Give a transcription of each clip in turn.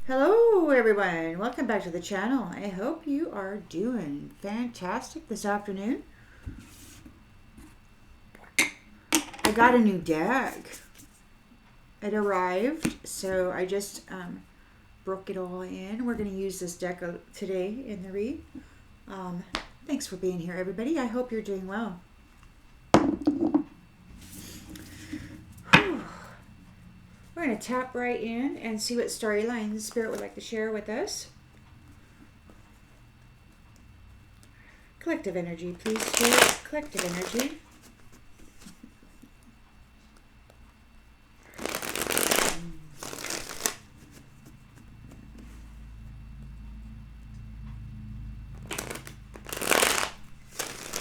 Hello everyone, welcome back to the channel. I hope you are doing fantastic this afternoon. I got a new deck. It arrived, so I just broke it all in. We're going to use this deck today in the read. Thanks for being here, everybody. I hope you're doing well. We're going to tap right in and see what storyline Spirit would like to share with us. Collective energy, please, Spirit. Collective energy.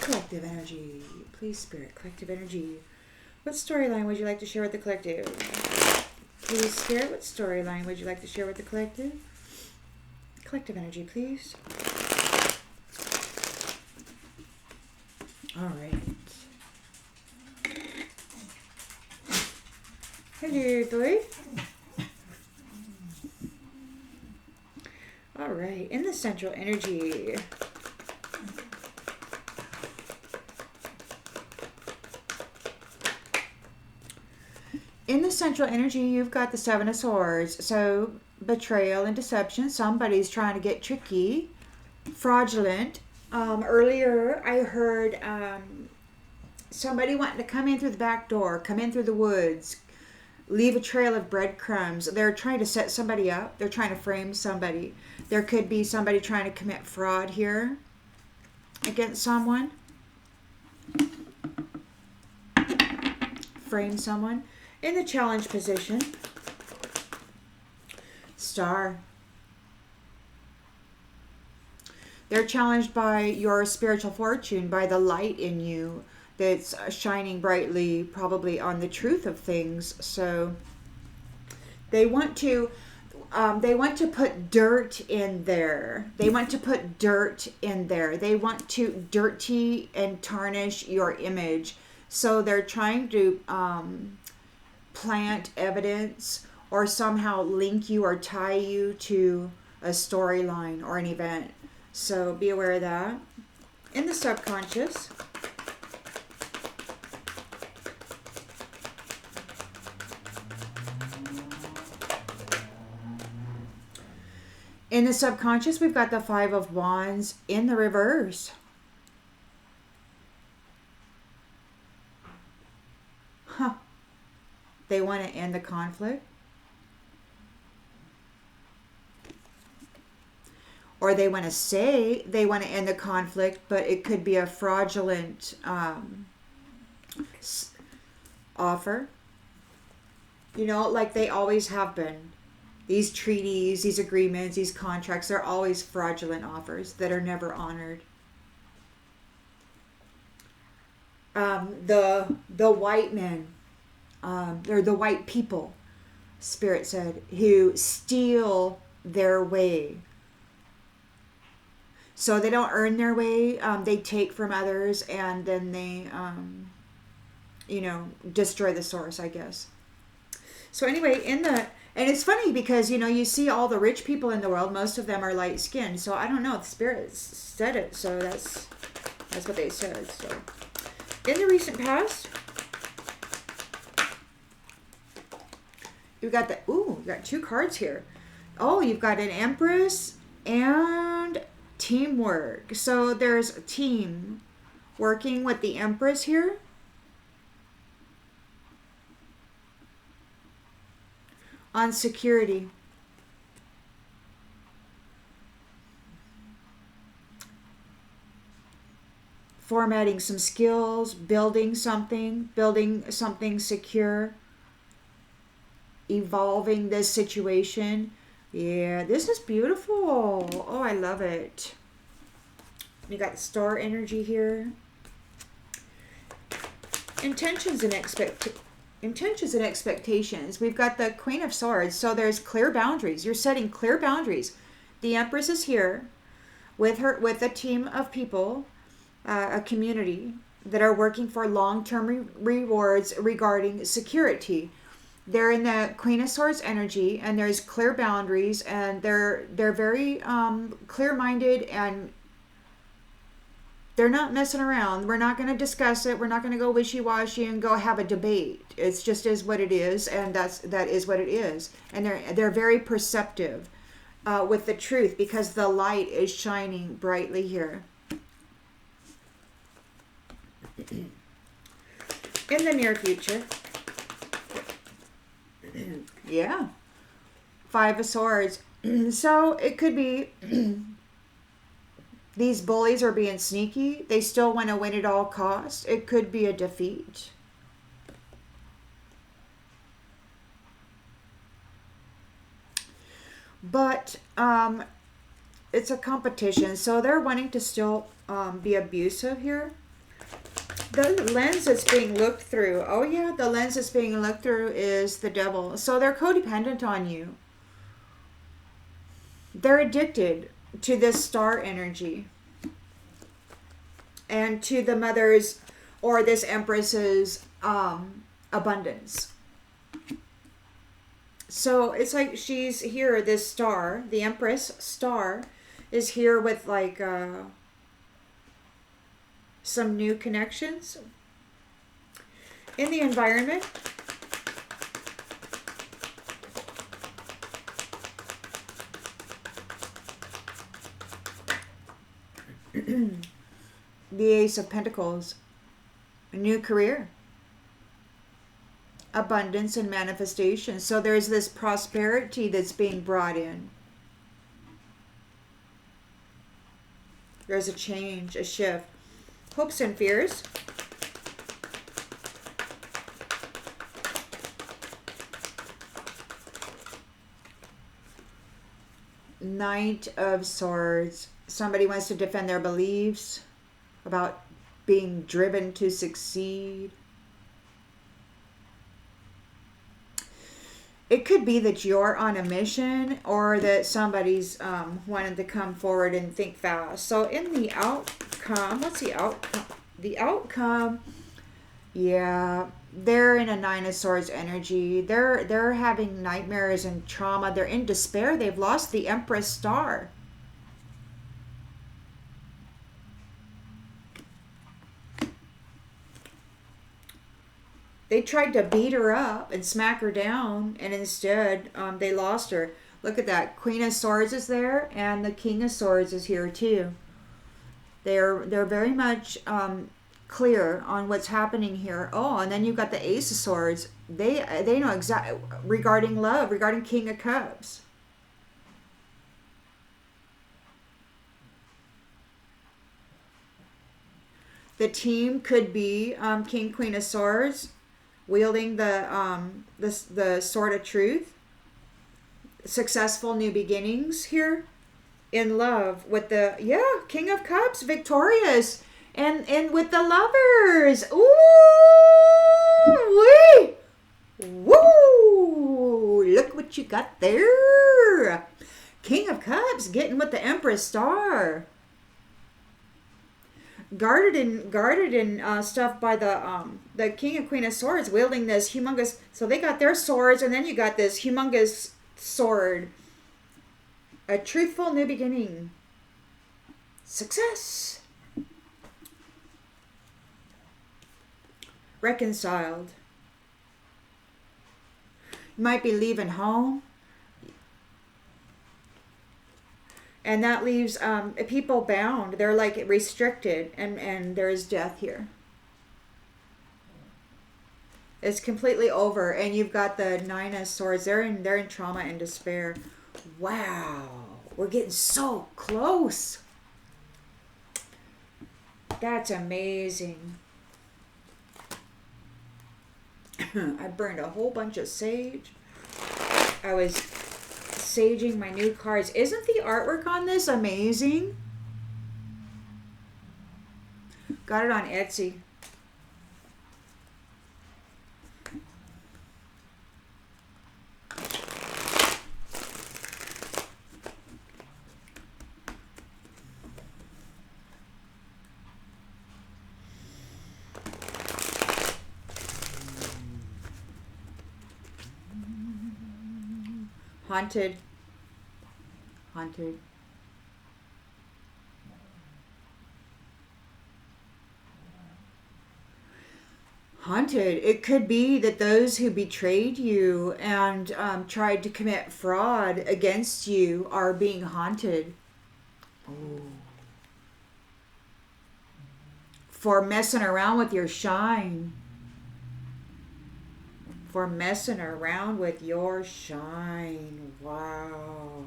Collective energy, please, Spirit. Collective energy. What storyline would you like to share with the collective? Please, Spirit, what storyline would you like to share with the collective? Collective energy, please. All right. Hello, boy. All right, in the central energy. In the central energy, you've got the Seven of Swords. So, betrayal and deception. Somebody's trying to get tricky, fraudulent. Earlier, I heard somebody wanting to come in through the back door, come in through the woods, leave a trail of breadcrumbs. They're trying to set somebody up. They're trying to frame somebody. There could be somebody trying to commit fraud here against someone. Frame someone. In the challenge position, Star. They're challenged by your spiritual fortune, by the light in you that's shining brightly, probably on the truth of things. So they want to put dirt in there. They want to put dirt in there. They want to dirty and tarnish your image. So they're trying to plant evidence or somehow link you or tie you to a storyline or an event. So be aware of that. In the subconscious, we've got the Five of Wands in the reverse. Huh. They want to end the conflict. Or they want to say they want to end the conflict, but it could be a fraudulent offer. You know, like they always have been. These treaties, these agreements, these contracts, they're always fraudulent offers that are never honored. The white men. They're the white people, Spirit said, who steal their way. So they don't earn their way. They take from others and then they, destroy the source, I guess. So anyway, and it's funny because, you see all the rich people in the world, most of them are light skinned. So I don't know, the Spirit said it. So that's what they said. So in the recent past, you've got you've got two cards here. Oh, you've got an Empress and teamwork. So there's a team working with the Empress here. On security. Formatting some skills, building something secure. Evolving this situation. Yeah, this is beautiful. Oh, I love it. You got the star energy here. Intentions and expectations. We've got the Queen of Swords. So there's clear boundaries. You're setting clear boundaries. The Empress is here with a team of people, a community that are working for long-term rewards regarding security. They're in the Queen of Swords energy, and there's clear boundaries, and they're very clear-minded, and they're not messing around. We're not going to discuss it. We're not going to go wishy-washy and go have a debate. It's just is what it is, and that is what it is. And they're very perceptive with the truth, because the light is shining brightly here. In the near future. Yeah. Five of Swords. So it could be these bullies are being sneaky. They still want to win at all costs. It could be a defeat. But it's a competition. So they're wanting to still be abusive here. The lens that's being looked through. Oh yeah, the lens that's being looked through is the devil. So they're codependent on you. They're addicted to this star energy. And to the mother's or this empress's abundance. So it's like she's here, this star, the Empress star, is here with like some new connections in the environment. The Ace of Pentacles, a new career, abundance and manifestation. So there's this prosperity that's being brought in. There's a change, a shift. Hopes and fears. Knight of Swords. Somebody wants to defend their beliefs about being driven to succeed. It could be that you're on a mission, or that somebody's wanted to come forward and think fast. So in the outcome, what's the outcome? The outcome, yeah, they're in a Nine of Swords energy. They're having nightmares and trauma. They're in despair. They've lost the Empress star. They tried to beat her up and smack her down, and instead they lost her. Look at that. Queen of Swords is there, and the King of Swords is here too. They're very much clear on what's happening here. Oh, and then you've got the Ace of Swords. They know exactly regarding love, regarding King of Cups. The team could be King, Queen of Swords, wielding the sword of truth. Successful new beginnings here. In love with the King of Cups, victorious, and with the lovers. Ooh, wee, woo! Look what you got there. King of Cups getting with the Empress star. Guarded in stuff by the King and Queen of Swords, wielding this humongous. So they got their swords, and then you got this humongous sword. A truthful new beginning. Success. Reconciled. You might be leaving home. And that leaves people bound. They're like restricted, and there's death here. It's completely over, and you've got the Nine of Swords. They're in trauma and despair. Wow, we're getting so close. That's amazing. I burned a whole bunch of sage. I was saging my new cards. Isn't the artwork on this amazing? Got it on Etsy. Haunted. Haunted. Haunted. It could be that those who betrayed you and tried to commit fraud against you are being haunted. Ooh. For messing around with your shine. For messing around with your shine. Wow.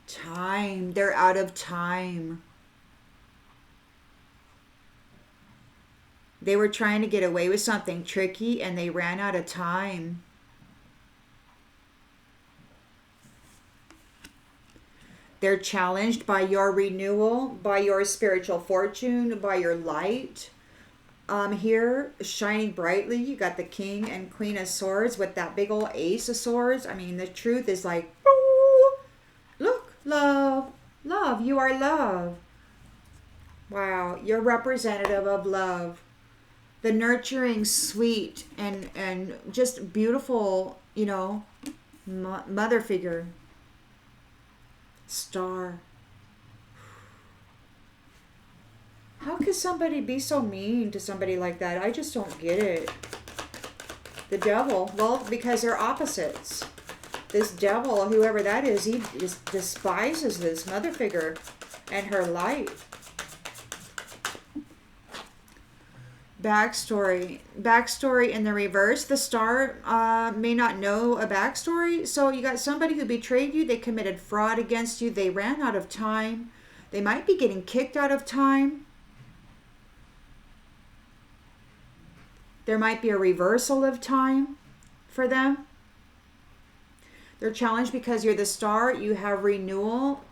Time. They're out of time. They were trying to get away with something tricky and they ran out of time. They're challenged by your renewal, by your spiritual fortune, by your light. Here, shining brightly, you got the King and Queen of Swords with that big old Ace of Swords. I mean, the truth is like, ooh, look, love, love, you are love. Wow, you're representative of love. The nurturing, sweet, and just beautiful, mother figure. Star. How could somebody be so mean to somebody like that? I just don't get it. The devil. Well, because they're opposites. This devil, whoever that is, he just despises this mother figure and her light. Backstory. Backstory in the reverse. The star may not know a backstory. So you got somebody who betrayed you. They committed fraud against you. They ran out of time. They might be getting kicked out of time. There might be a reversal of time for them. They're challenged because you're the star. You have renewal.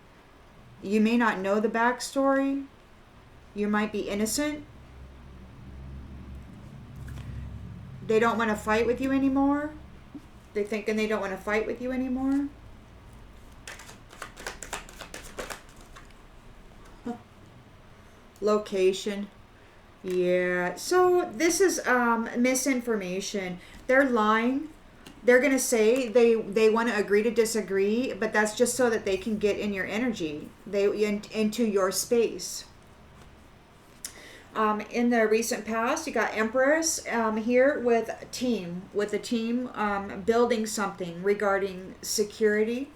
You may not know the backstory. You might be innocent. They don't want to fight with you anymore. They're thinking they don't want to fight with you anymore. Location. Yeah. So this is misinformation. They're lying. They're going to say they want to agree to disagree, but that's just so that they can get in your energy, into your space. In the recent past, you got Empress here with a team, building something regarding security,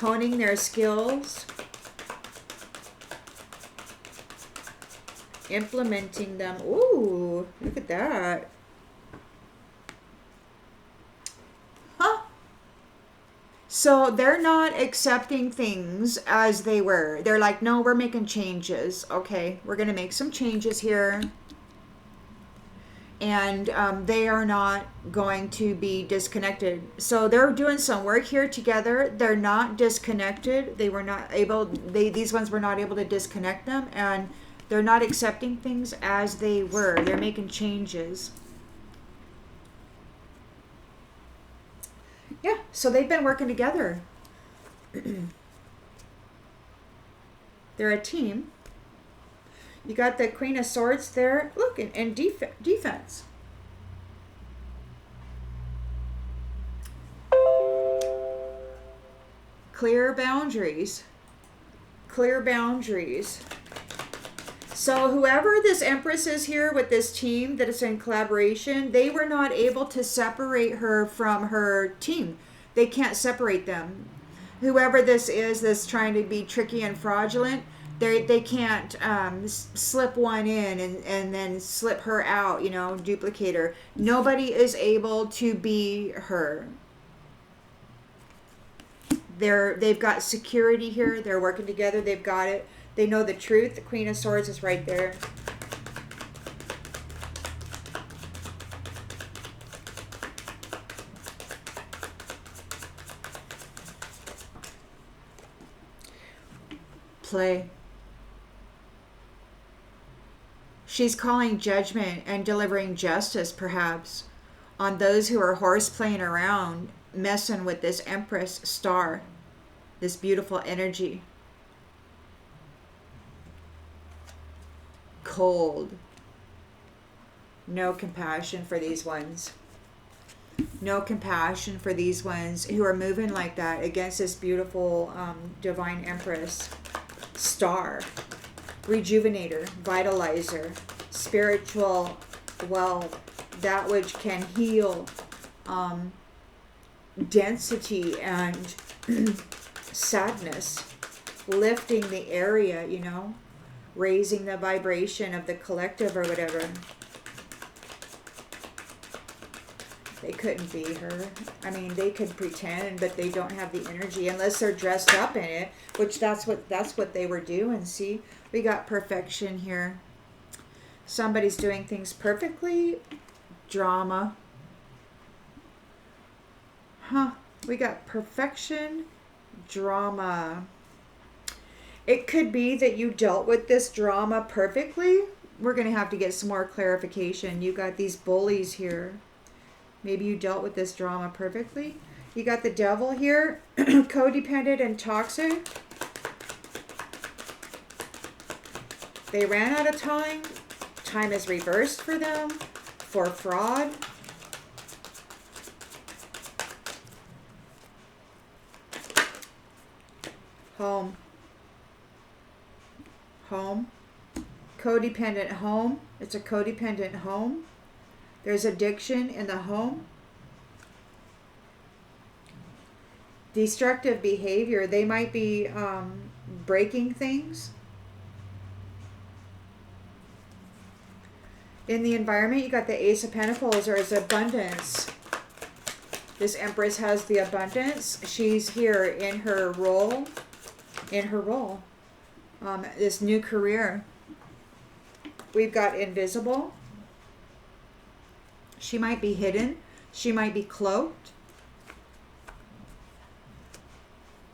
honing their skills, implementing them. Ooh, look at that. Huh? So they're not accepting things as they were. They're like, no, we're making changes. Okay, we're going to make some changes here. And they are not going to be disconnected. So they're doing some work here together. They're not disconnected. They were not able, these ones were not able to disconnect them. And they're not accepting things as they were. They're making changes. Yeah, so they've been working together. They're a team. You got the Queen of Swords there. Look, and defense. Clear boundaries. Clear boundaries. So whoever this Empress is here with this team that is in collaboration, they were not able to separate her from her team. They can't separate them. Whoever this is that's trying to be tricky and fraudulent, they can't slip one in and then slip her out, duplicate her. Nobody is able to be her. They've got security here. They're working together. They've got it. They know the truth. The Queen of Swords is right there. Play. She's calling judgment and delivering justice, perhaps, on those who are horse playing around, messing with this Empress star, this beautiful energy. Cold. No compassion for these ones. No compassion for these ones who are moving like that against this beautiful divine Empress star. Rejuvenator, vitalizer, spiritual wealth, that which can heal, density and sadness, lifting the area, you know, raising the vibration of the collective or whatever. They couldn't be her. I mean, they could pretend, but they don't have the energy unless they're dressed up in it, which that's what they were doing. See, we got perfection here. Somebody's doing things perfectly. Drama. Huh. We got perfection, drama. It could be that you dealt with this drama perfectly. We're going to have to get some more clarification. You got these bullies here. Maybe you dealt with this drama perfectly. You got the devil here, codependent and toxic. They ran out of time. Time is reversed for them, for fraud. Home. Home. Codependent home. It's a codependent home. There's addiction in the home. Destructive behavior. They might be breaking things. In the environment, you got the Ace of Pentacles. There's abundance. This Empress has the abundance. She's here in her role. This new career. We've got invisible. She might be hidden. She might be cloaked.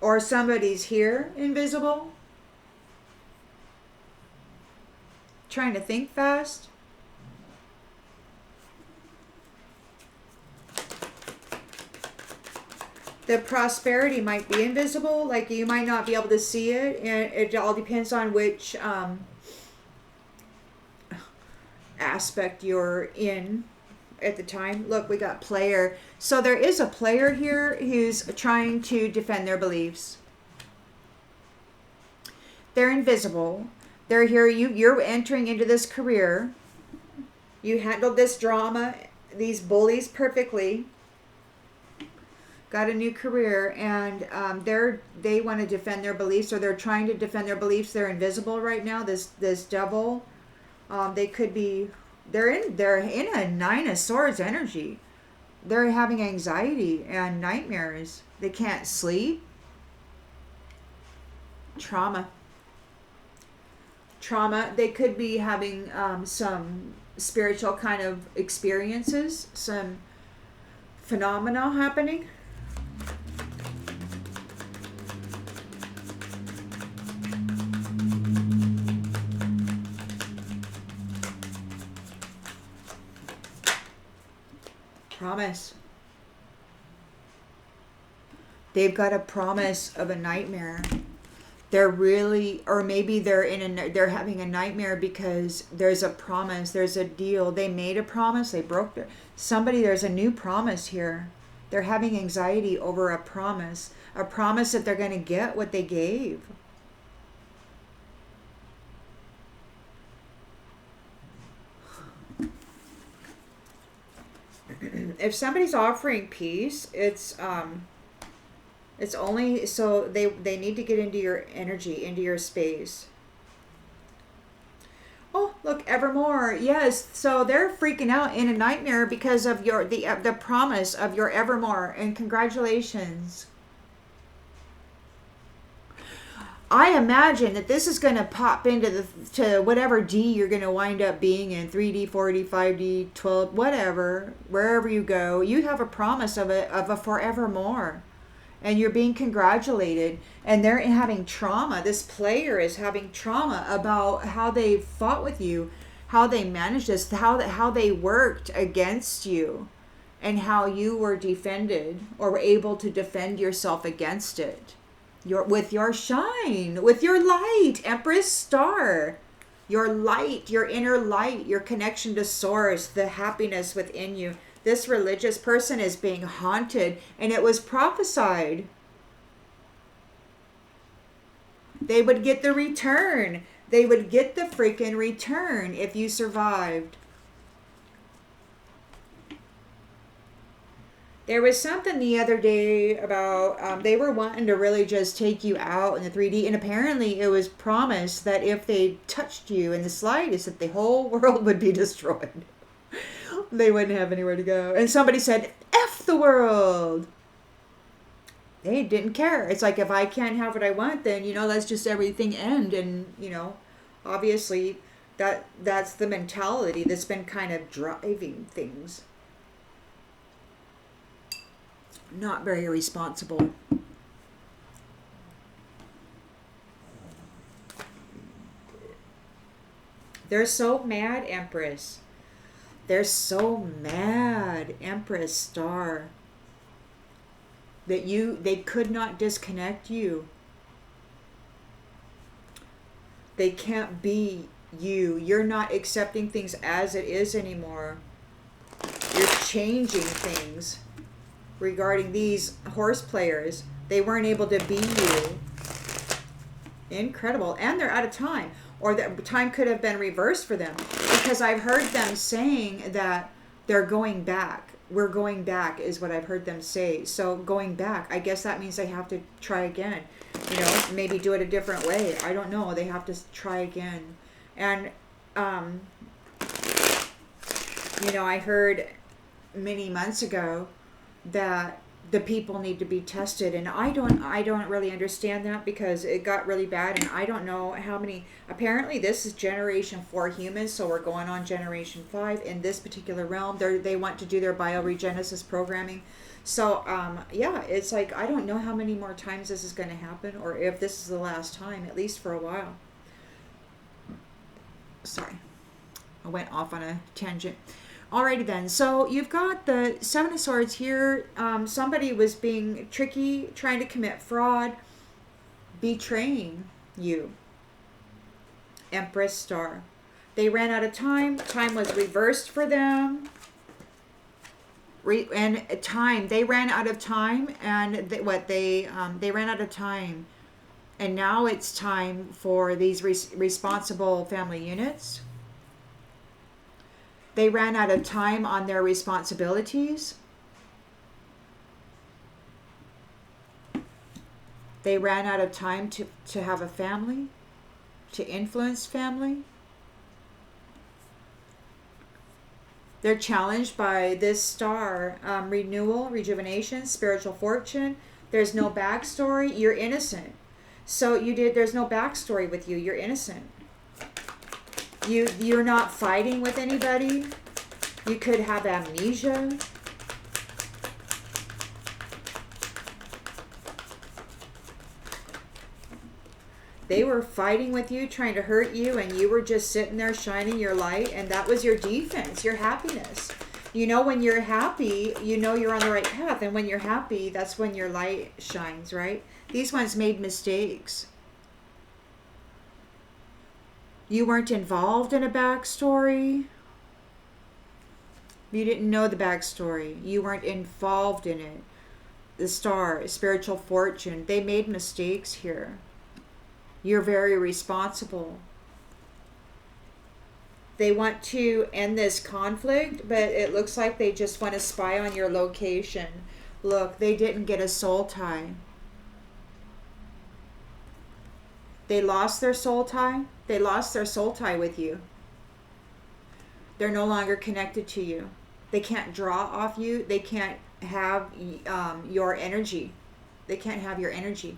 Or somebody's here, invisible. Trying to think fast. The prosperity might be invisible. Like you might not be able to see it. And it all depends on which aspect you're in at the time. Look, we got player. So there is a player here who's trying to defend their beliefs. They're invisible. They're here. You're entering into this career. You handled this drama, these bullies perfectly. Got a new career, and they want to defend their beliefs, or they're trying to defend their beliefs. They're invisible right now. This devil. They could be. They're in a Nine of Swords energy. They're having anxiety and nightmares. They can't sleep. Trauma. They could be having some spiritual kind of experiences, some phenomena happening. Promise. They've got a promise of a nightmare. They're really, or maybe they're having a nightmare because there's a promise, there's a deal. They made a promise, they broke there's a new promise here. They're having anxiety over a promise that they're going to get what they gave. If somebody's offering peace, it's only so they need to get into your energy, into your space. Oh, look, evermore. Yes, so they're freaking out in a nightmare because of the promise of your evermore, and congratulations. I imagine that this is going to pop into to whatever D you're going to wind up being in, 3D, 4D, 5D, 12, whatever, wherever you go. You have a promise of a forevermore, and you're being congratulated, and they're having trauma. This player is having trauma about how they fought with you, how they managed this, how they worked against you. and how you were defended or were able to defend yourself against it. With your shine, with your light, Empress Star. Your light, your inner light, your connection to source, the happiness within you. This religious person is being haunted, and it was prophesied. They would get the return. They would get the freaking return if you survived. There was something the other day about they were wanting to really just take you out in the 3D, and apparently it was promised that if they touched you in the slightest, that the whole world would be destroyed. They wouldn't have anywhere to go. And somebody said, F the world. They didn't care. It's like, if I can't have what I want, then, let's just everything end. And, obviously that's the mentality that's been kind of driving things. Not very responsible. They're so mad, Empress. They're so mad, Empress Star, that they could not disconnect you. They can't be you. You're not accepting things as it is anymore. You're changing things. Regarding these horse players, they weren't able to be you. Incredible. And they're out of time, or the time could have been reversed for them, because I've heard them saying that they're going back. We're going back is what I've heard them say. So going back, I guess that means they have to try again, maybe do it a different way. I don't know. They have to try again. And I heard many months ago that the people need to be tested, and I don't really understand that, because it got really bad, and I don't know how many. Apparently this is generation 4 humans, so we're going on generation 5 in this particular realm. They want to do their bioregenesis programming. So it's like, I don't know how many more times this is going to happen, or if this is the last time, at least for a while. Sorry, I went off on a tangent. Alrighty then, so you've got the Seven of Swords here. Somebody was being tricky, trying to commit fraud, betraying you. Empress Star. They ran out of time. Time was reversed for them. They ran out of time, and they ran out of time, and now it's time for these responsible family units. They ran out of time on their responsibilities. They ran out of time to have a family, to influence family. They're challenged by this star, renewal, rejuvenation, spiritual fortune. There's no backstory. You're innocent. So there's no backstory with you. You're innocent. You're not fighting with anybody. You could have amnesia. They were fighting with you, trying to hurt you, and you were just sitting there shining your light, and that was your defense, your happiness. When you're happy, you're on the right path, and when you're happy, that's when your light shines, right? These ones made mistakes. You weren't involved in a backstory. You didn't know the backstory. You weren't involved in it. The star, spiritual fortune, they made mistakes here. You're very responsible. They want to end this conflict, but it looks like they just want to spy on your location. Look, they didn't get a soul tie. They lost their soul tie. They lost their soul tie with you. They're no longer connected to you. They can't draw off you. They can't have your energy. They can't have your energy.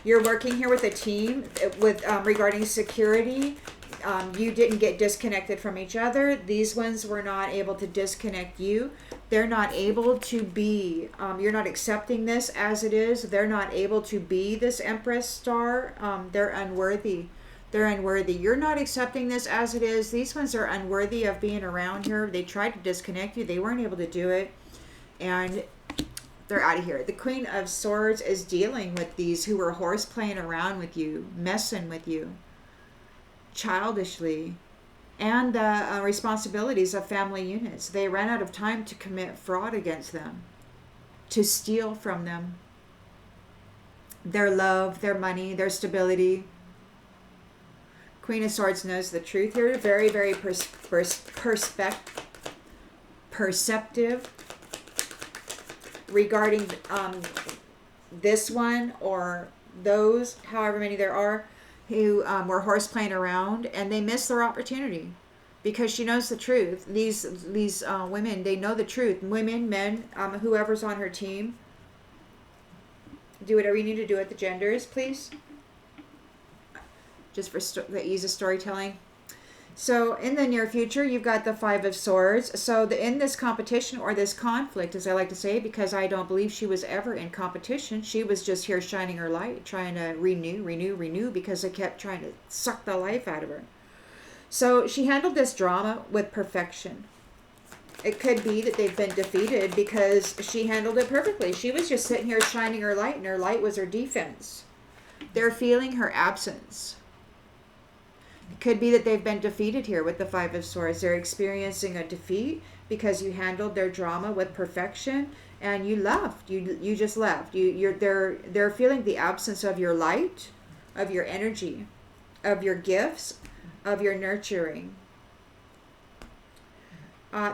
You're working here with a team with regarding security. You didn't get disconnected from each other. These ones were not able to disconnect you. They're not able to be, you're not accepting this as it is. They're not able to be this Empress star. They're unworthy. They're unworthy. You're not accepting this as it is. These ones are unworthy of being around here. They tried to disconnect you. They weren't able to do it. and they're out of here. The Queen of Swords is dealing with these who were horse playing around with you, messing with you, childishly, and the responsibilities of family units. They ran out of time to commit fraud against them, to steal from them their love, their money, their stability. Queen of Swords knows the truth here. Very, very perceptive regarding this one or those, however many there are, who were horse playing around, and they missed their opportunity because she knows the truth. These women, they know the truth. Women, men, whoever's on her team, do whatever you need to do with the genders, please. Just for the ease of storytelling. So in the near future, you've got the Five of Swords. So in this competition or this conflict, as I like to say, because I don't believe she was ever in competition. She was just here shining her light, trying to renew, because they kept trying to suck the life out of her. So she handled this drama with perfection. It could be that they've been defeated because she handled it perfectly. She was just sitting here shining her light, and her light was her defense. They're feeling her absence. It could be that they've been defeated here with the Five of Swords. They're experiencing a defeat because you handled their drama with perfection, and you left. You just left. They're feeling the absence of your light, of your energy, of your gifts, of your nurturing.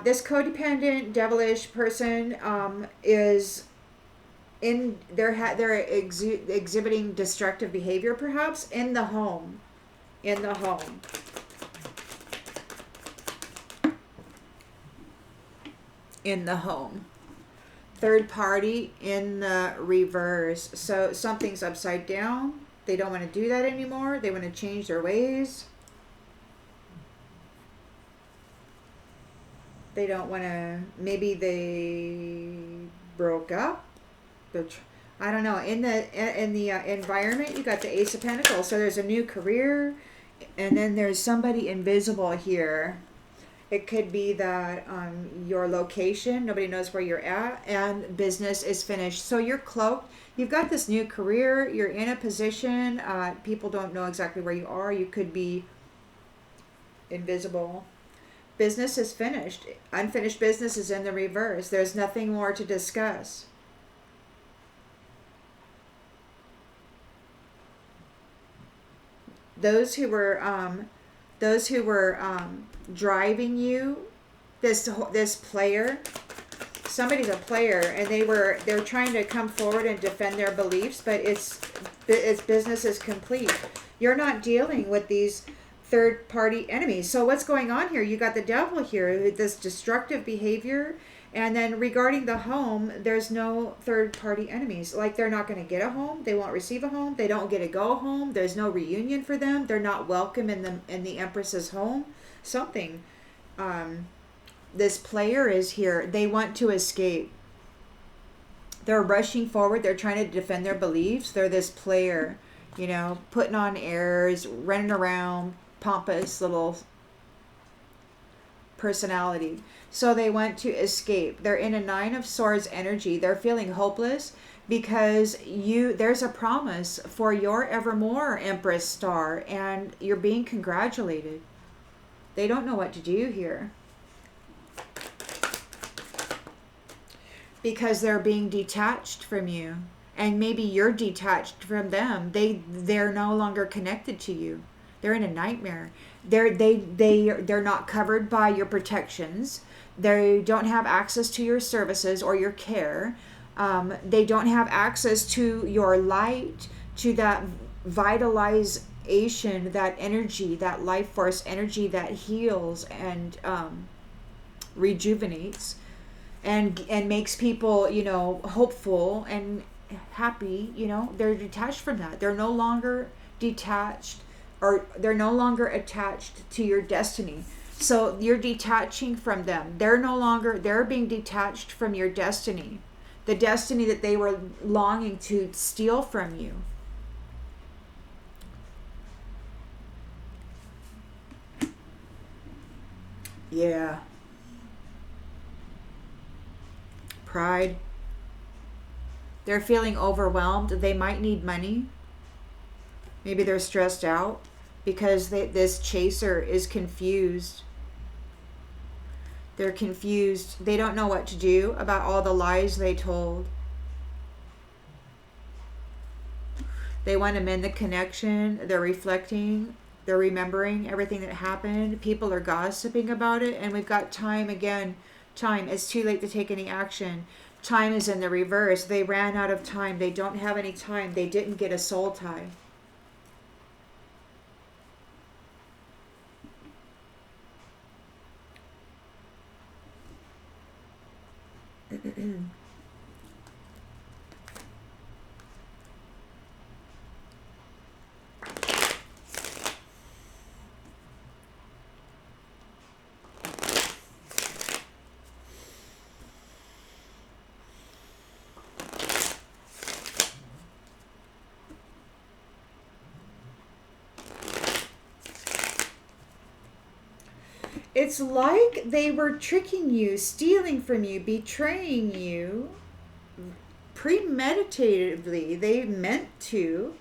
This codependent, devilish person is in. They're exhibiting destructive behavior, perhaps in the home. In the home. In the home. Third party in the reverse. So something's upside down. They don't want to do that anymore. They want to change their ways. They don't want to. Maybe they broke up. I don't know. In the environment, you got the Ace of Pentacles. So there's a new career. And then there's somebody invisible here. It could be that your location, nobody knows where you're at, and business is finished. So you're cloaked. You've got this new career. You're in a position. People don't know exactly where you are. You could be invisible. Business is finished. Unfinished business is in the reverse. There's nothing more to discuss. Those who were driving you, this player, somebody's a player, and they're trying to come forward and defend their beliefs, but its business is complete. You're not dealing with these third party enemies. So what's going on here? You got the devil here, this destructive behavior. And then regarding the home, there's no third-party enemies. Like, they're not going to get a home. They won't receive a home. They don't get to go home. There's no reunion for them. They're not welcome in the Empress's home. Something. This player is here. They want to escape. They're rushing forward. They're trying to defend their beliefs. They're this player, putting on airs, running around, pompous little personality. So they want to escape. They're in a Nine of Swords energy. They're feeling hopeless because there's a promise for your evermore Empress star, and you're being congratulated. They don't know what to do here because they're being detached from you, and maybe you're detached from them. They're no longer connected to you. They're in a nightmare. They're not covered by your protections. They don't have access to your services or your care. They don't have access to your light, to that vitalization, that energy, that life force energy that heals and rejuvenates and makes people, hopeful and happy. They're detached from that. They're no longer detached, or they're no longer attached to your destiny. So you're detaching from them. They're being detached from your destiny. The destiny that they were longing to steal from you. Yeah. pride. They're feeling overwhelmed. They might need money. Maybe they're stressed out because this chaser is confused. They're confused. They don't know what to do about all the lies they told. They want to mend the connection. They're reflecting. They're remembering everything that happened. People are gossiping about it. And we've got time again. Time. It's too late to take any action. Time is in the reverse. They ran out of time. They don't have any time. They didn't get a soul tie. It's like they were tricking you, stealing from you, betraying you premeditatively. They meant to,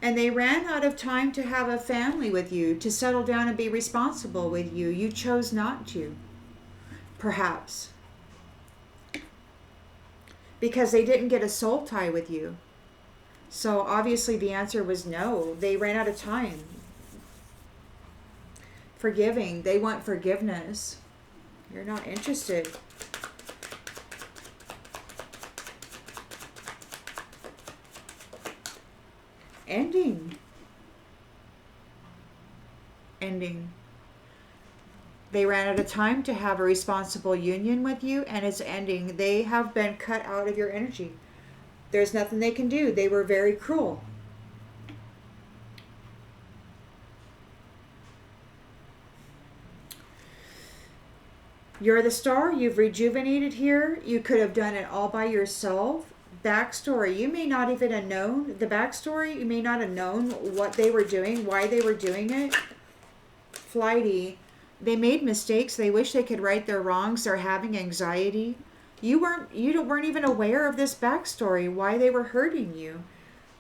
and they ran out of time to have a family with you, to settle down and be responsible with you. You chose not to, perhaps, because they didn't get a soul tie with you. So obviously the answer was no. They ran out of time. Forgiving. They want forgiveness. You're not interested. Ending. Ending. They ran out of time to have a responsible union with you, and it's ending. They have been cut out of your energy. There's nothing they can do. They were very cruel. You're the star. You've rejuvenated here. You could have done it all by yourself. Backstory. You may not even have known the backstory. You may not have known what they were doing, why they were doing it. Flighty. They made mistakes. They wish they could right their wrongs. They're having anxiety. You weren't even aware of this backstory, why they were hurting you.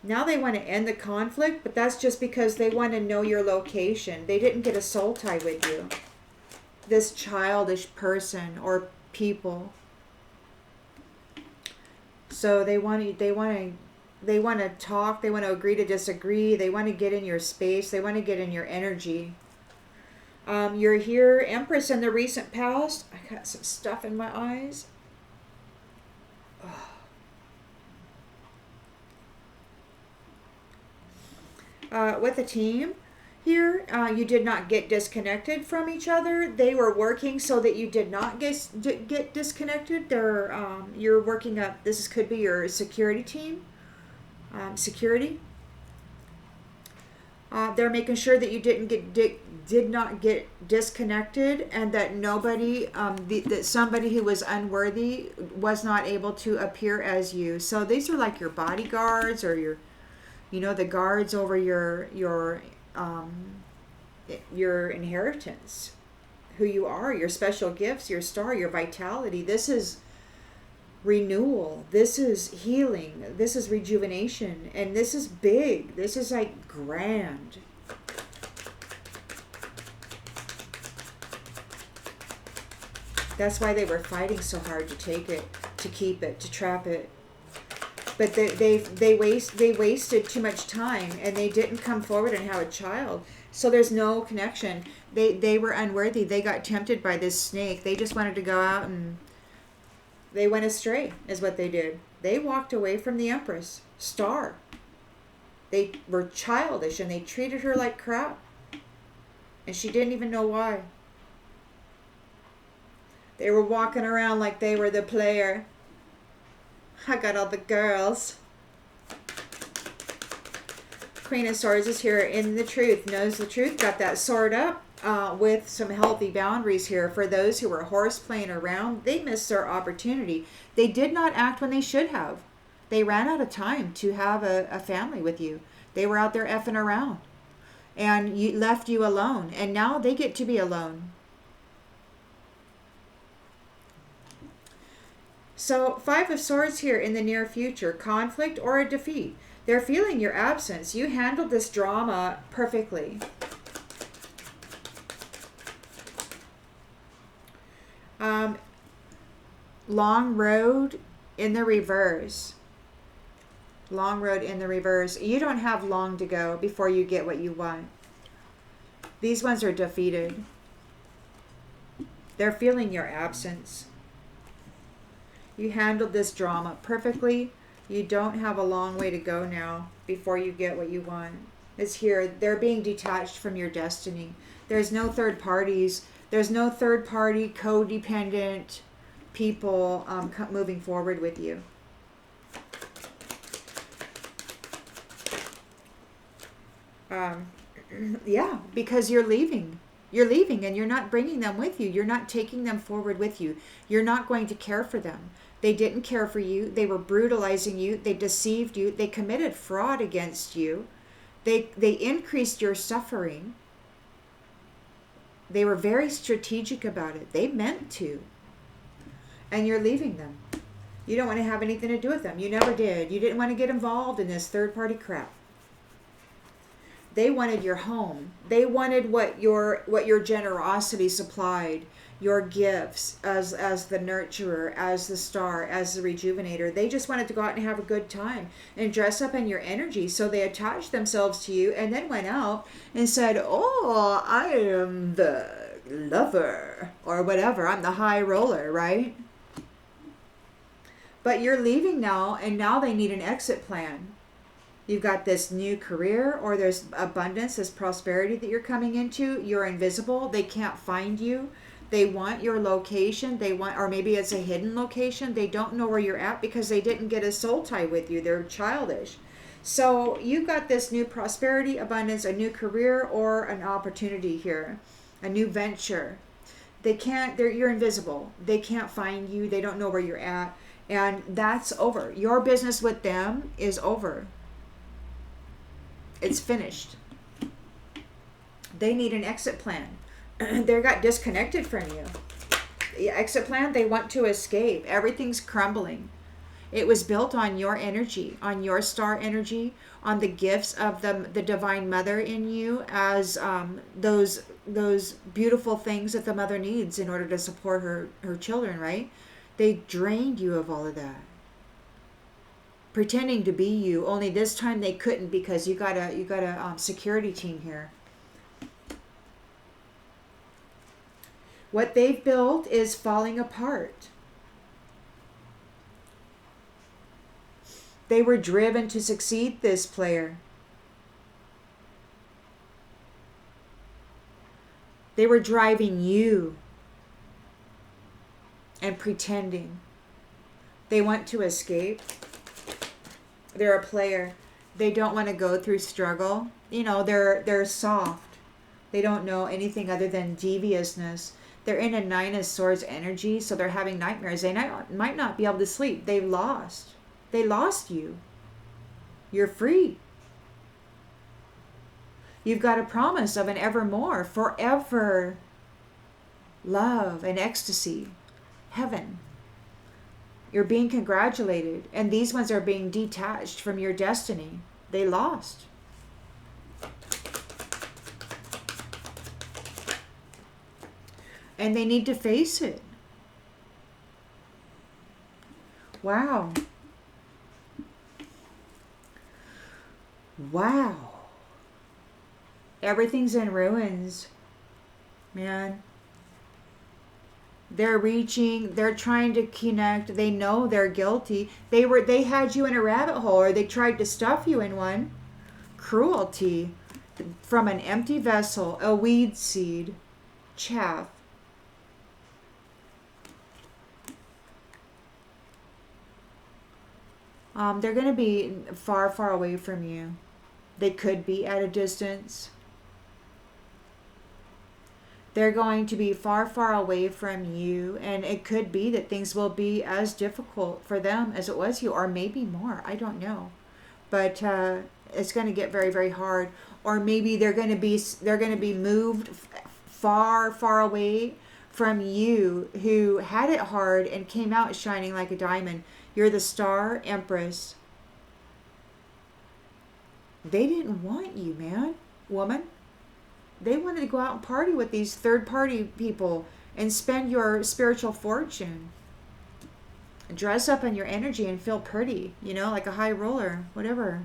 Now they want to end the conflict, but that's just because they want to know your location. They didn't get a soul tie with you. This childish person or people. So they want to talk. They want to agree to disagree. They want to get in your space. They want to get in your energy. You're here, Empress, in the recent past. I got some stuff in my eyes. With a team here, you did not get disconnected from each other. They were working so that you did not get disconnected. You're working up. Could be your security team. Security. They're making sure that you did not get disconnected, and that nobody, that somebody who was unworthy was not able to appear as you. So these are like your bodyguards, or your, the guards over your inheritance, who you are, your special gifts, your star, your vitality. This is renewal. This is healing. This is rejuvenation. And this is big. This is like grand. That's why they were fighting so hard to take it, to keep it, to trap it. But they wasted too much time, and they didn't come forward and have a child. So there's no connection. They were unworthy. They got tempted by this snake. They just wanted to go out, and they went astray, is what they did. They walked away from the Empress, star. They were childish, and they treated her like crap. And she didn't even know why. They were walking around like they were the player. I got all the girls. Queen of Swords is here in the truth, knows the truth, got that sword up with some healthy boundaries here. For those who were horse playing around, they missed their opportunity. They did not act when they should have. They ran out of time to have a family with you. They were out there effing around, and left you alone. And now they get to be alone. So, Five of Swords here in the near future, conflict or a defeat. They're feeling your absence. You handled this drama perfectly. Long road in the reverse. Long road in the reverse. You don't have long to go before you get what you want. These ones are defeated. They're feeling your absence. You handled this drama perfectly. You don't have a long way to go now before you get what you want. It's here. They're being detached from your destiny. There's no third parties. There's no third party codependent people moving forward with you. Yeah, because you're leaving. You're leaving and you're not bringing them with you. You're not taking them forward with you. You're not going to care for them. They didn't care for you. They were brutalizing you. They deceived you. They committed fraud against you. They increased your suffering. They were very strategic about it. They meant to. And you're leaving them. You don't want to have anything to do with them. You never did. You didn't want to get involved in this third-party crap. They wanted your home. They wanted what your generosity supplied, your gifts as the nurturer, as the star, as the rejuvenator. They just wanted to go out and have a good time and dress up in your energy. So they attached themselves to you and then went out and said, "Oh, I am the lover," or whatever. I'm the high roller, right? But you're leaving now, and now they need an exit plan. You've got this new career, or there's abundance, this prosperity that you're coming into. You're invisible. They can't find you. They want your location. They want, or maybe it's a hidden location. They don't know where you're at because they didn't get a soul tie with you. They're childish. So you've got this new prosperity, abundance, a new career, or an opportunity here, a new venture. They can't, you're invisible. They can't find you. They don't know where you're at. And that's over. Your business with them is over. It's finished. They need an exit plan. They got disconnected from you. The exit plan, they want to escape. Everything's crumbling. It was built on your energy, on your star energy, on the gifts of the Divine Mother in you as those beautiful things that the mother needs in order to support her children, right? They drained you of all of that. Pretending to be you, only this time they couldn't because you got a security team here. What they've built is falling apart. They were driven to succeed, this player. They were driving you and pretending. They want to escape. They're a player. They don't want to go through struggle. You know, they're soft. They don't know anything other than deviousness. They're in a Nine of Swords energy, so they're having nightmares. They might not be able to sleep. They've lost. They lost you. You're free. You've got a promise of an evermore, forever love and ecstasy, heaven. You're being congratulated, and these ones are being detached from your destiny. They lost. And they need to face it. Wow. Wow. Everything's in ruins, man. They're reaching, they're trying to connect. They know they're guilty. They had you in a rabbit hole, or they tried to stuff you in one. Cruelty from an empty vessel, a weed seed, chaff. They're going to be far, far away from you. They could be at a distance. They're going to be far, far away from you, and it could be that things will be as difficult for them as it was you, or maybe more. I don't know, but it's going to get very, very hard. Or maybe they're going to be moved far, far away from you who had it hard and came out shining like a diamond. You're the star Empress. They didn't want you, man, woman. They wanted to go out and party with these third party people and spend your spiritual fortune. Dress up in your energy and feel pretty, like a high roller, whatever.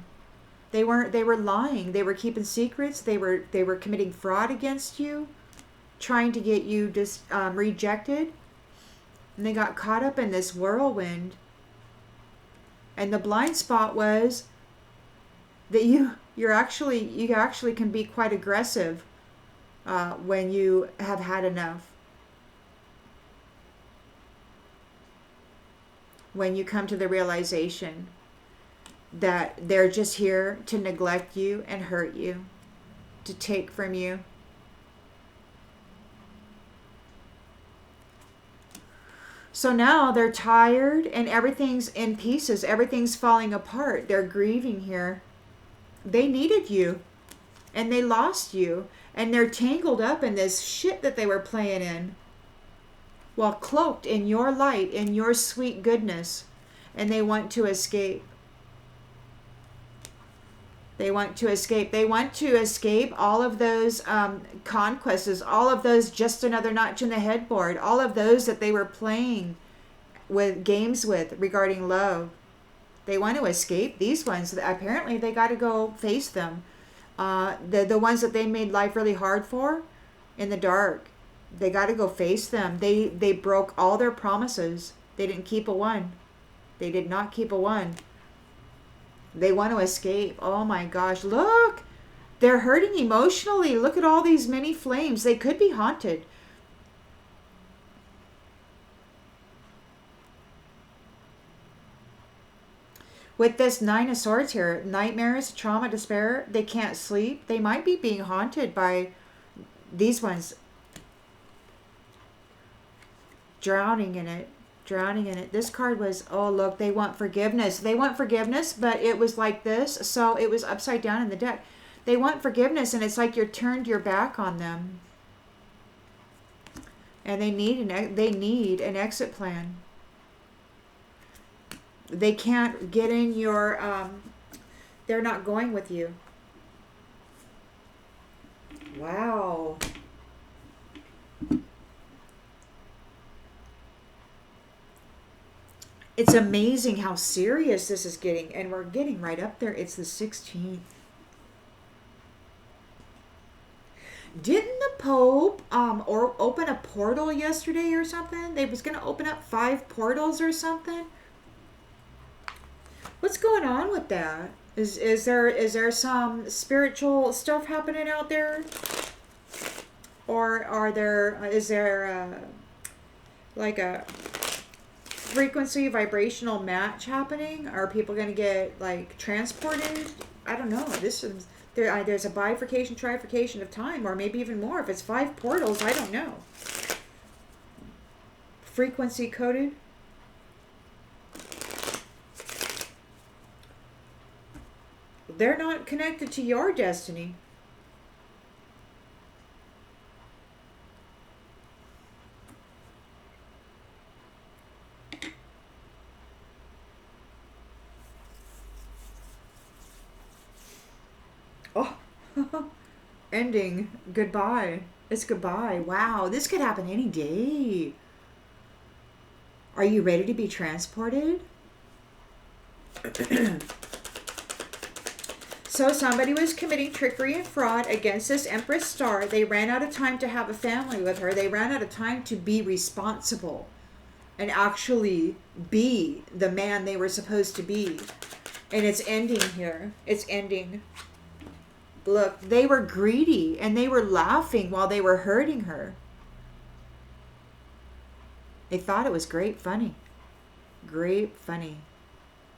They were lying. They were keeping secrets. They were committing fraud against you, trying to get you just rejected. And they got caught up in this whirlwind. And the blind spot was that you actually can be quite aggressive when you have had enough. When you come to the realization that they're just here to neglect you and hurt you, to take from you. So now they're tired and everything's in pieces. Everything's falling apart. They're grieving here. They needed you and they lost you. And they're tangled up in this shit that they were playing in, while cloaked in your light, in your sweet goodness. And they want to escape. They want to escape. They want to escape all of those conquests, all of those just another notch in the headboard, all of those that they were playing with games with regarding love. They want to escape these ones. Apparently, they got to go face them. The ones that they made life really hard for in the dark. They got to go face them. They broke all their promises. They didn't keep a one. They did not keep a one. They want to escape. Oh my gosh, look. They're hurting emotionally. Look at all these many flames. They could be haunted. With this Nine of Swords here, nightmares, trauma, despair, they can't sleep. They might be being haunted by these ones. Drowning in it. Drowning in it. This card was, oh look, they want forgiveness. They want forgiveness, but it was like this, so it was upside down in the deck. They want forgiveness, and it's like you're turned your back on them. And they need an exit plan. They can't get in your, they're not going with you. Wow. It's amazing how serious this is getting, and we're getting right up there. It's the 16th. Didn't the Pope or open a portal yesterday or something? They was going to open up 5 portals or something. What's going on with that? Is there some spiritual stuff happening out there, or is there like a frequency vibrational match happening? Are people going to get like transported? I don't know. There's a bifurcation, trifurcation of time, or maybe even more. If it's 5 portals, I don't know. Frequency coded. They're not connected to your destiny. Oh, ending. Goodbye. It's goodbye. Wow, this could happen any day. Are you ready to be transported? So somebody was committing trickery and fraud against this Empress star. They ran out of time to have a family with her. They ran out of time to be responsible and actually be the man they were supposed to be. And it's ending here. It's ending. Look, they were greedy and they were laughing while they were hurting her. They thought it was great funny. Great funny.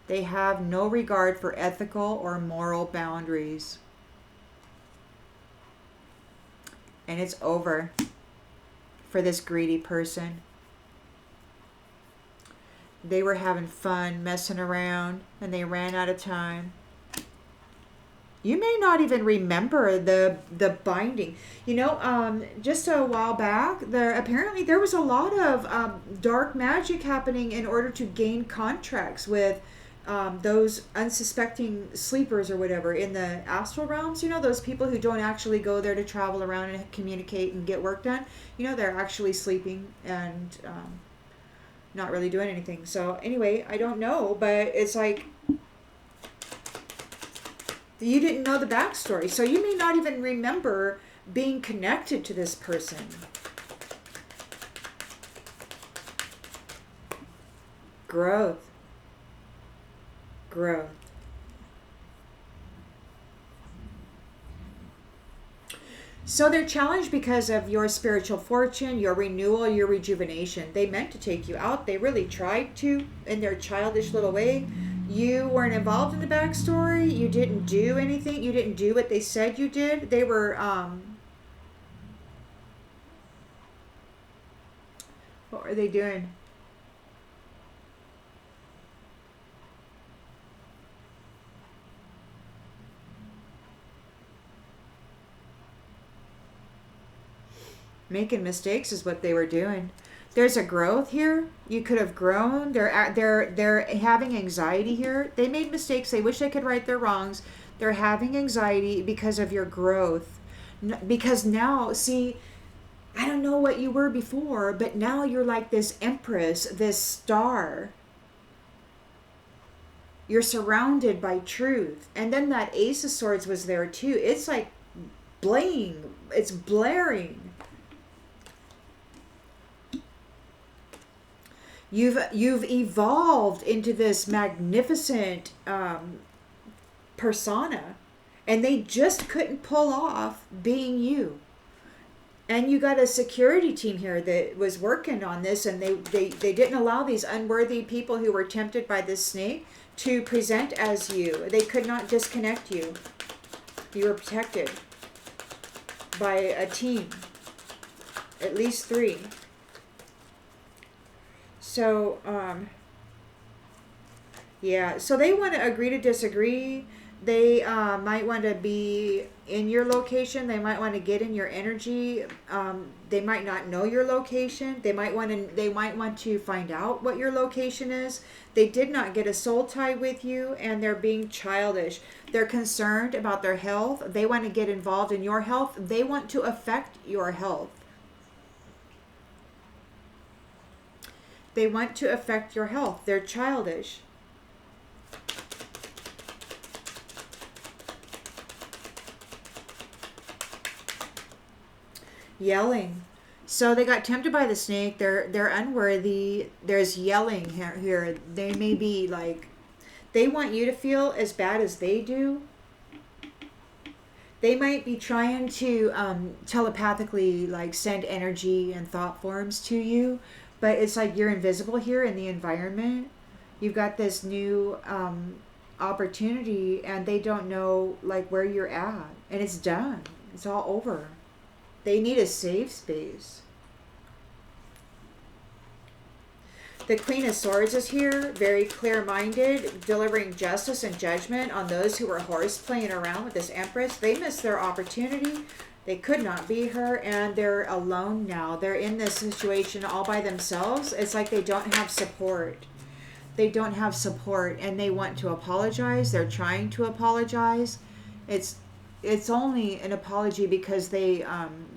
They have no regard for ethical or moral boundaries. And it's over for this greedy person. They were having fun, messing around, and they ran out of time. You may not even remember the binding. Just a while back, there was a lot of dark magic happening in order to gain contracts with those unsuspecting sleepers or whatever in the astral realms. Those people who don't actually go there to travel around and communicate and get work done. They're actually sleeping and not really doing anything. So anyway, I don't know, but it's like you didn't know the backstory, so you may not even remember being connected to this person. Growth. Growth. So they're challenged because of your spiritual fortune, your renewal, your rejuvenation. They meant to take you out. They really tried to in their childish little way. You weren't involved in the backstory. You didn't do anything. You didn't do what they said you did. They were, what were they doing? Making mistakes is what they were doing. There's a growth here. You could have grown. They're having anxiety here. They made mistakes. They wish they could right their wrongs. They're having anxiety because of your growth. Because now, see, I don't know what you were before, but now you're like this Empress, this star. You're surrounded by truth. And then that Ace of Swords was there too. It's like bling. It's blaring. You've evolved into this magnificent persona, and they just couldn't pull off being you. And you got a security team here that was working on this, and they didn't allow these unworthy people who were tempted by this snake to present as you. They could not disconnect you. You were protected by a team, at least 3. So, yeah, so they want to agree to disagree. They might want to be in your location. They might want to get in your energy. They might not know your location. They might want to find out what your location is. They did not get a soul tie with you, and they're being childish. They're concerned about their health. They want to get involved in your health. They want to affect your health. They want to affect your health. They're childish. Yelling. So they got tempted by the snake. They're unworthy. There's yelling here. They may be like, they want you to feel as bad as they do. They might be trying to telepathically like send energy and thought forms to you, but it's like you're invisible here in the environment. You've got this new opportunity, and they don't know like where you're at, and it's done. It's all over. They need a safe space. The Queen of Swords is here, very clear-minded, delivering justice and judgment on those who were horse playing around with this Empress. They missed their opportunity. They could not be her, and they're alone now. They're in this situation all by themselves. It's like they don't have support. They don't have support, and they want to apologize. They're trying to apologize. It's only an apology because they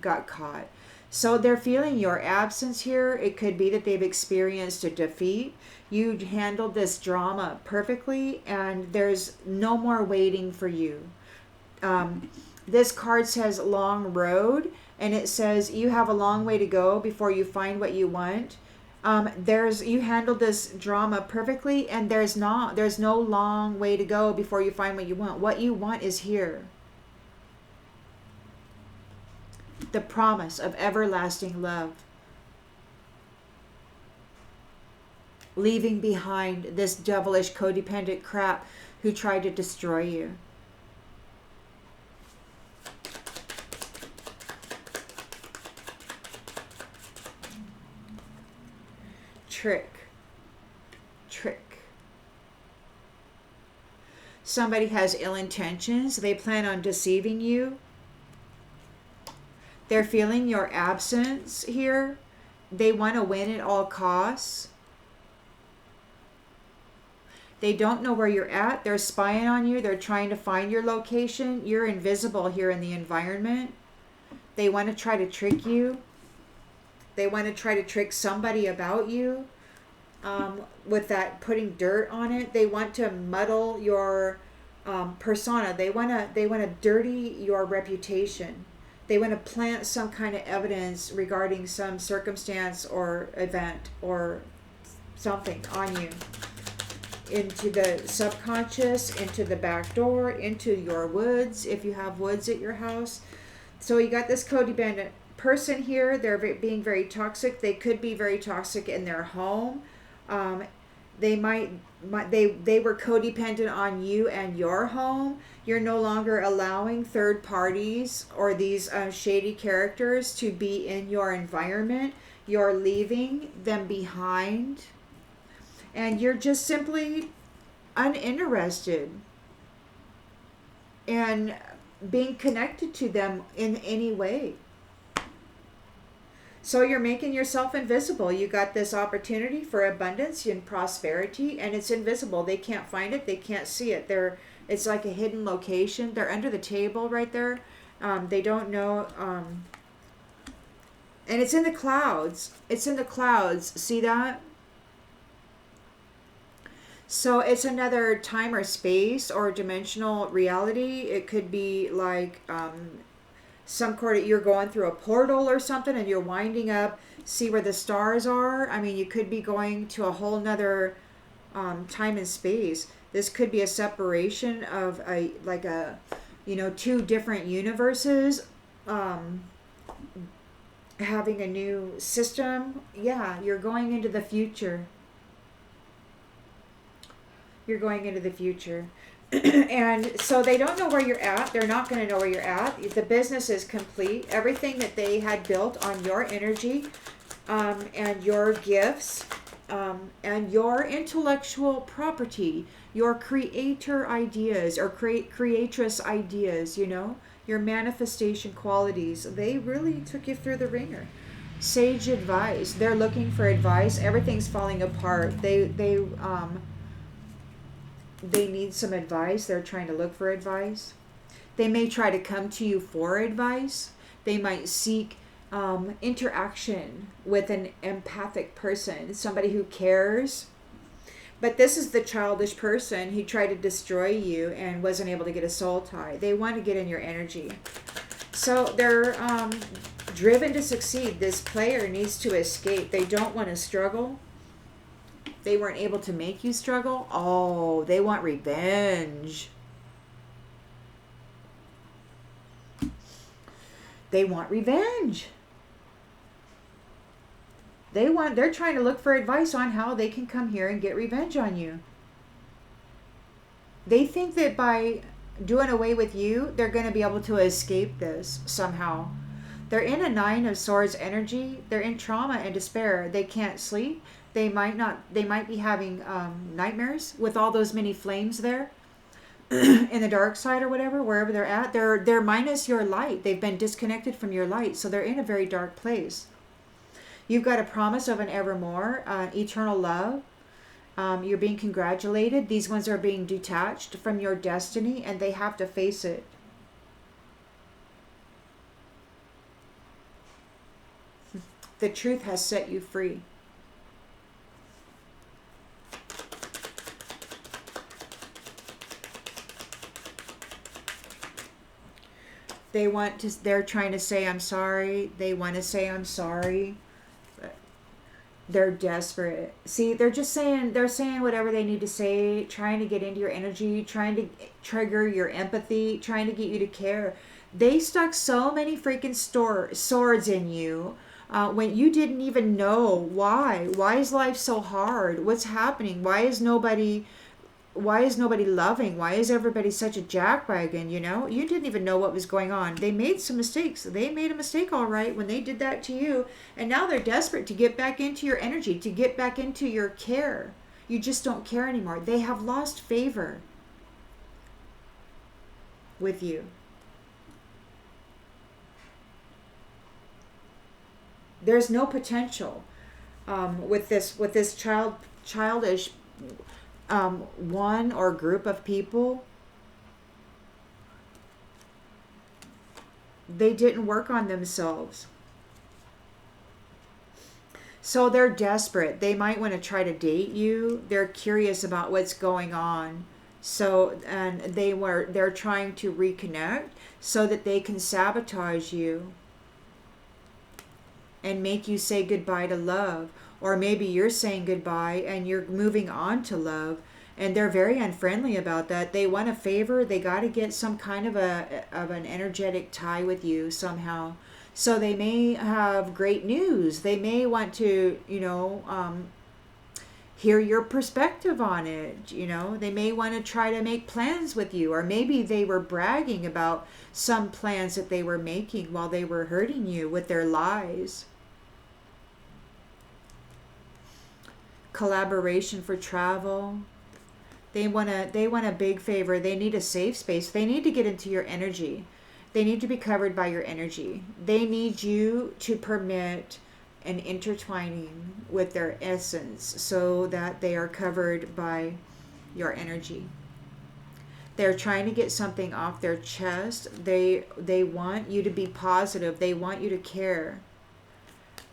got caught. So they're feeling your absence here. It could be that they've experienced a defeat. You handled this drama perfectly, and there's no more waiting for you. This card says long road, and it says you have a long way to go before you find what you want. You handled this drama perfectly, and there's no long way to go before you find what you want. What you want is here. The promise of everlasting love. Leaving behind this devilish codependent crap who tried to destroy you. Trick. Somebody has ill intentions. They plan on deceiving you. They're feeling your absence here. They want to win at all costs. They don't know where you're at. They're spying on you. They're trying to find your location. You're invisible here in the environment. They want to try to trick you. They want to try to trick somebody about you, with that putting dirt on it. They want to muddle your persona. They want to dirty your reputation. They want to plant some kind of evidence regarding some circumstance or event or something on you, into the subconscious, into the back door, into your woods, if you have woods at your house. So you got this codependent person here. They're being very toxic. They could be very toxic in their home. They they were codependent on you and your home. You're no longer allowing third parties or these shady characters to be in your environment. You're leaving them behind. And you're just simply uninterested in being connected to them in any way. So you're making yourself invisible. You got this opportunity for abundance and prosperity, and it's invisible. They can't find it. They can't see it. It's like a hidden location. They're under the table right there. They don't know. And it's in the clouds. It's in the clouds. See that? So it's another time or space or dimensional reality. It could be like some quarter, you're going through a portal or something and you're winding up, see where the stars are. I mean, you could be going to a whole nother time and space. This could be a separation of two different universes, having a new system. Yeah, you're going into the future. You're going into the future. And so they don't know where you're at. They're not going to know where you're at. The business is complete. Everything that they had built on your energy, and your gifts, and your intellectual property, your creator ideas or creatress ideas, your manifestation qualities, they really took you through the ringer. Sage advice. They're looking for advice. Everything's falling apart. They need some advice. They're trying to look for advice. They may try to come to you for advice. They might seek interaction with an empathic person, somebody who cares. But this is the childish person who tried to destroy you and wasn't able to get a soul tie. They want to get in your energy. So they're driven to succeed. This player needs to escape. They don't want to struggle. They weren't able to make you struggle. Oh, they want revenge. They want revenge. They're trying to look for advice on how they can come here and get revenge on you. They think that by doing away with you, they're going to be able to escape this somehow. They're in a 9 of Swords energy. They're in trauma and despair. They can't sleep. They might be having nightmares with all those many flames there in the dark side or whatever, wherever they're at. They're minus your light. They've been disconnected from your light, so they're in a very dark place. You've got a promise of an evermore, eternal love. You're being congratulated. These ones are being detached from your destiny, and they have to face it. The truth has set you free. They're trying to say I'm sorry. They want to say I'm sorry. They're desperate. See, they're saying whatever they need to say, trying to get into your energy, trying to trigger your empathy, trying to get you to care. They stuck so many freaking swords in you when you didn't even know why. Why is life so hard? What's happening? Why is nobody loving? Why is everybody such a jackwagon? You didn't even know what was going on. They made some mistakes. They made a mistake, all right, when they did that to you. And now they're desperate to get back into your energy, to get back into your care. You just don't care anymore. They have lost favor. with you. There's no potential with this childish one or group of people. They didn't work on themselves. So they're desperate. They might want to try to date you. They're curious about what's going on. So, and they're trying to reconnect so that they can sabotage you and make you say goodbye to love. Or maybe you're saying goodbye and you're moving on to love. And they're very unfriendly about that. They want a favor. They got to get some kind of an energetic tie with you somehow. So they may have great news. They may want to, hear your perspective on it. They may want to try to make plans with you. Or maybe they were bragging about some plans that they were making while they were hurting you with their lies. Collaboration for travel. They want a big favor. They need a safe space. They need to get into your energy. They need to be covered by your energy. They need you to permit an intertwining with their essence so that they are covered by your energy. They're trying to get something off their chest. They want you to be positive. They want you to care.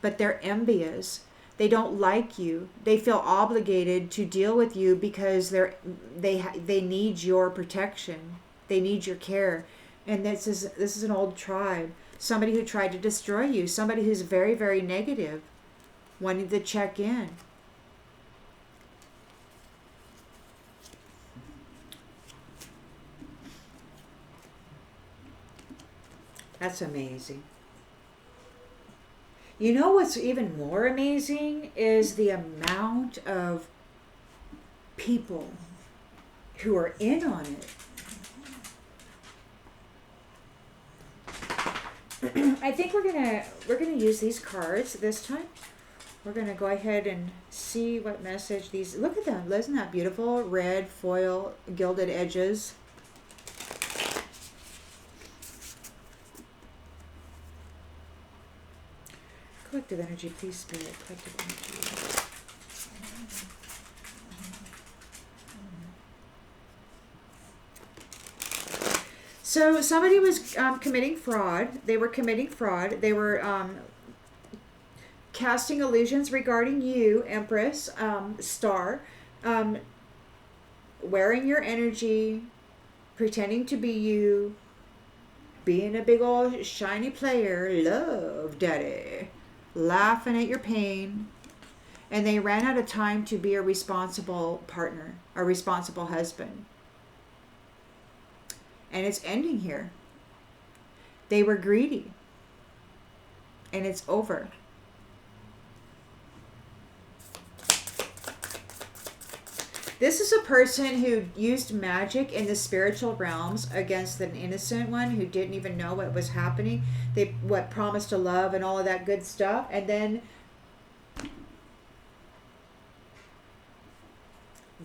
But they're envious. They don't like you. They feel obligated to deal with you because they need your protection. They need your care. And this is an old tribe. Somebody who tried to destroy you. Somebody who's very, very negative. Wanting to check in. That's amazing. You know what's even more amazing is the amount of people who are in on it. I think we're gonna use these cards this time. We're gonna go ahead and see what message these. Look at them! Isn't that beautiful? Red foil gilded edges. Collective energy, please, Spirit. Collective energy. So somebody was committing fraud. They were committing fraud. They were casting illusions regarding you, Empress, Star, wearing your energy, pretending to be you, being a big old shiny player, love daddy, laughing at your pain. And they ran out of time to be a responsible partner, a responsible husband. And it's ending here. They were greedy. And it's over. This is a person who used magic in the spiritual realms against an innocent one who didn't even know what was happening. They promised to love and all of that good stuff. And then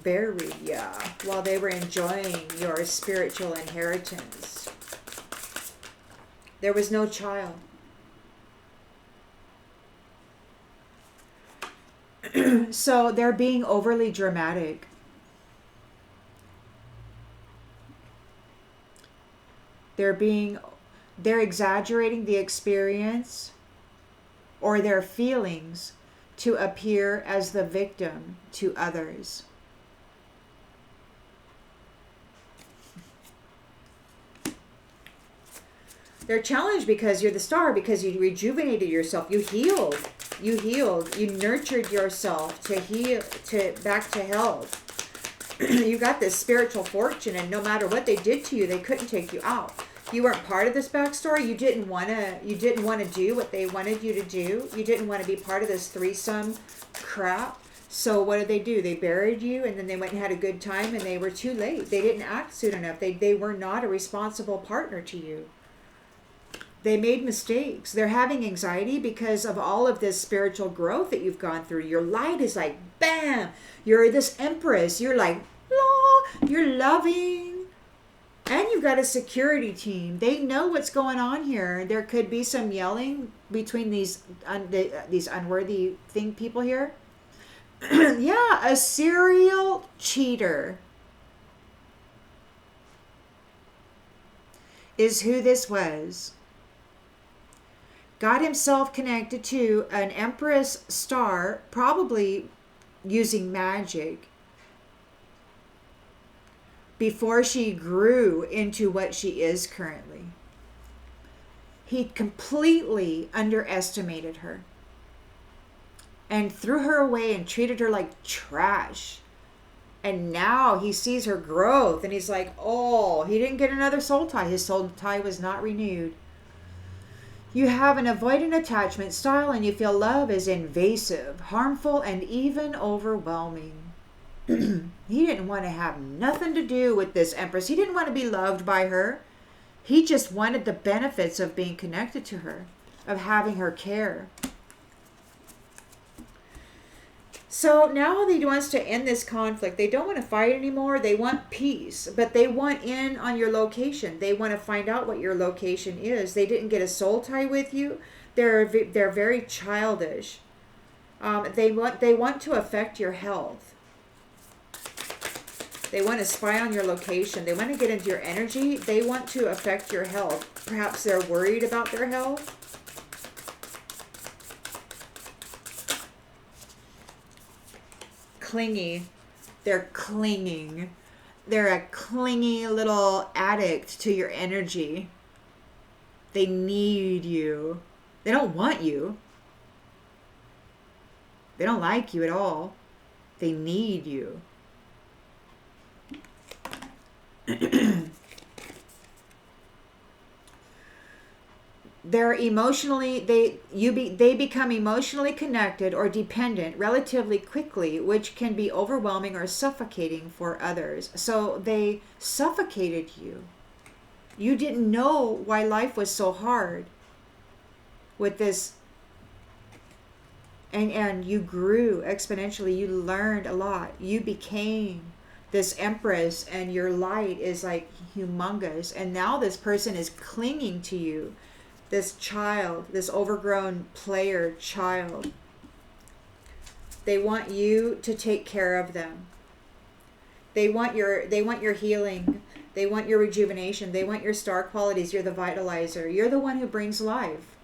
buried ya while they were enjoying your spiritual inheritance. There was no child. So they're being overly dramatic. They're exaggerating the experience or their feelings to appear as the victim to others. They're challenged because you're the star, because you rejuvenated yourself. You healed. You nurtured yourself to heal, back to health. You got this spiritual fortune, and no matter what they did to you, they couldn't take you out. You weren't part of this backstory. You didn't want to do what they wanted you to do. You didn't want to be part of this threesome crap. So what did they do? They buried you, and then they went and had a good time, and they were too late. They didn't act soon enough. They were not a responsible partner to you. They made mistakes. They're having anxiety because of all of this spiritual growth that you've gone through. Your light is like, bam! You're this empress. You're like, la! You're loving. And you've got a security team. They know what's going on here. There could be some yelling between these unworthy people here. Yeah, a serial cheater is who this was. Got himself connected to an Empress star, probably using magic, before she grew into what she is currently. He completely underestimated her and threw her away and treated her like trash. And now he sees her growth and he's like, oh, he didn't get another soul tie. His soul tie was not renewed. You have an avoidant attachment style and you feel love is invasive, harmful, and even overwhelming. He didn't want to have nothing to do with this Empress. He didn't want to be loved by her. He just wanted the benefits of being connected to her, of having her care. So now he wants to end this conflict. They don't want to fight anymore. They want peace, but they want in on your location. They want to find out what your location is. They didn't get a soul tie with you. They're very childish. They want to affect your health. They want to spy on your location. They want to get into your energy. They want to affect your health. Perhaps they're worried about their health. Clingy. They're clinging. They're a clingy little addict to your energy. They need you. They don't want you. They don't like you at all. They need you. They become emotionally connected or dependent relatively quickly, which can be overwhelming or suffocating for others. So they suffocated you. You didn't know why life was so hard with this, and you grew exponentially. You learned a lot. You became this Empress, and your light is like humongous. And now this person is clinging to you. This child, this overgrown player child. They want you to take care of them. They want your healing. They want your rejuvenation. They want your star qualities. You're the vitalizer. You're the one who brings life.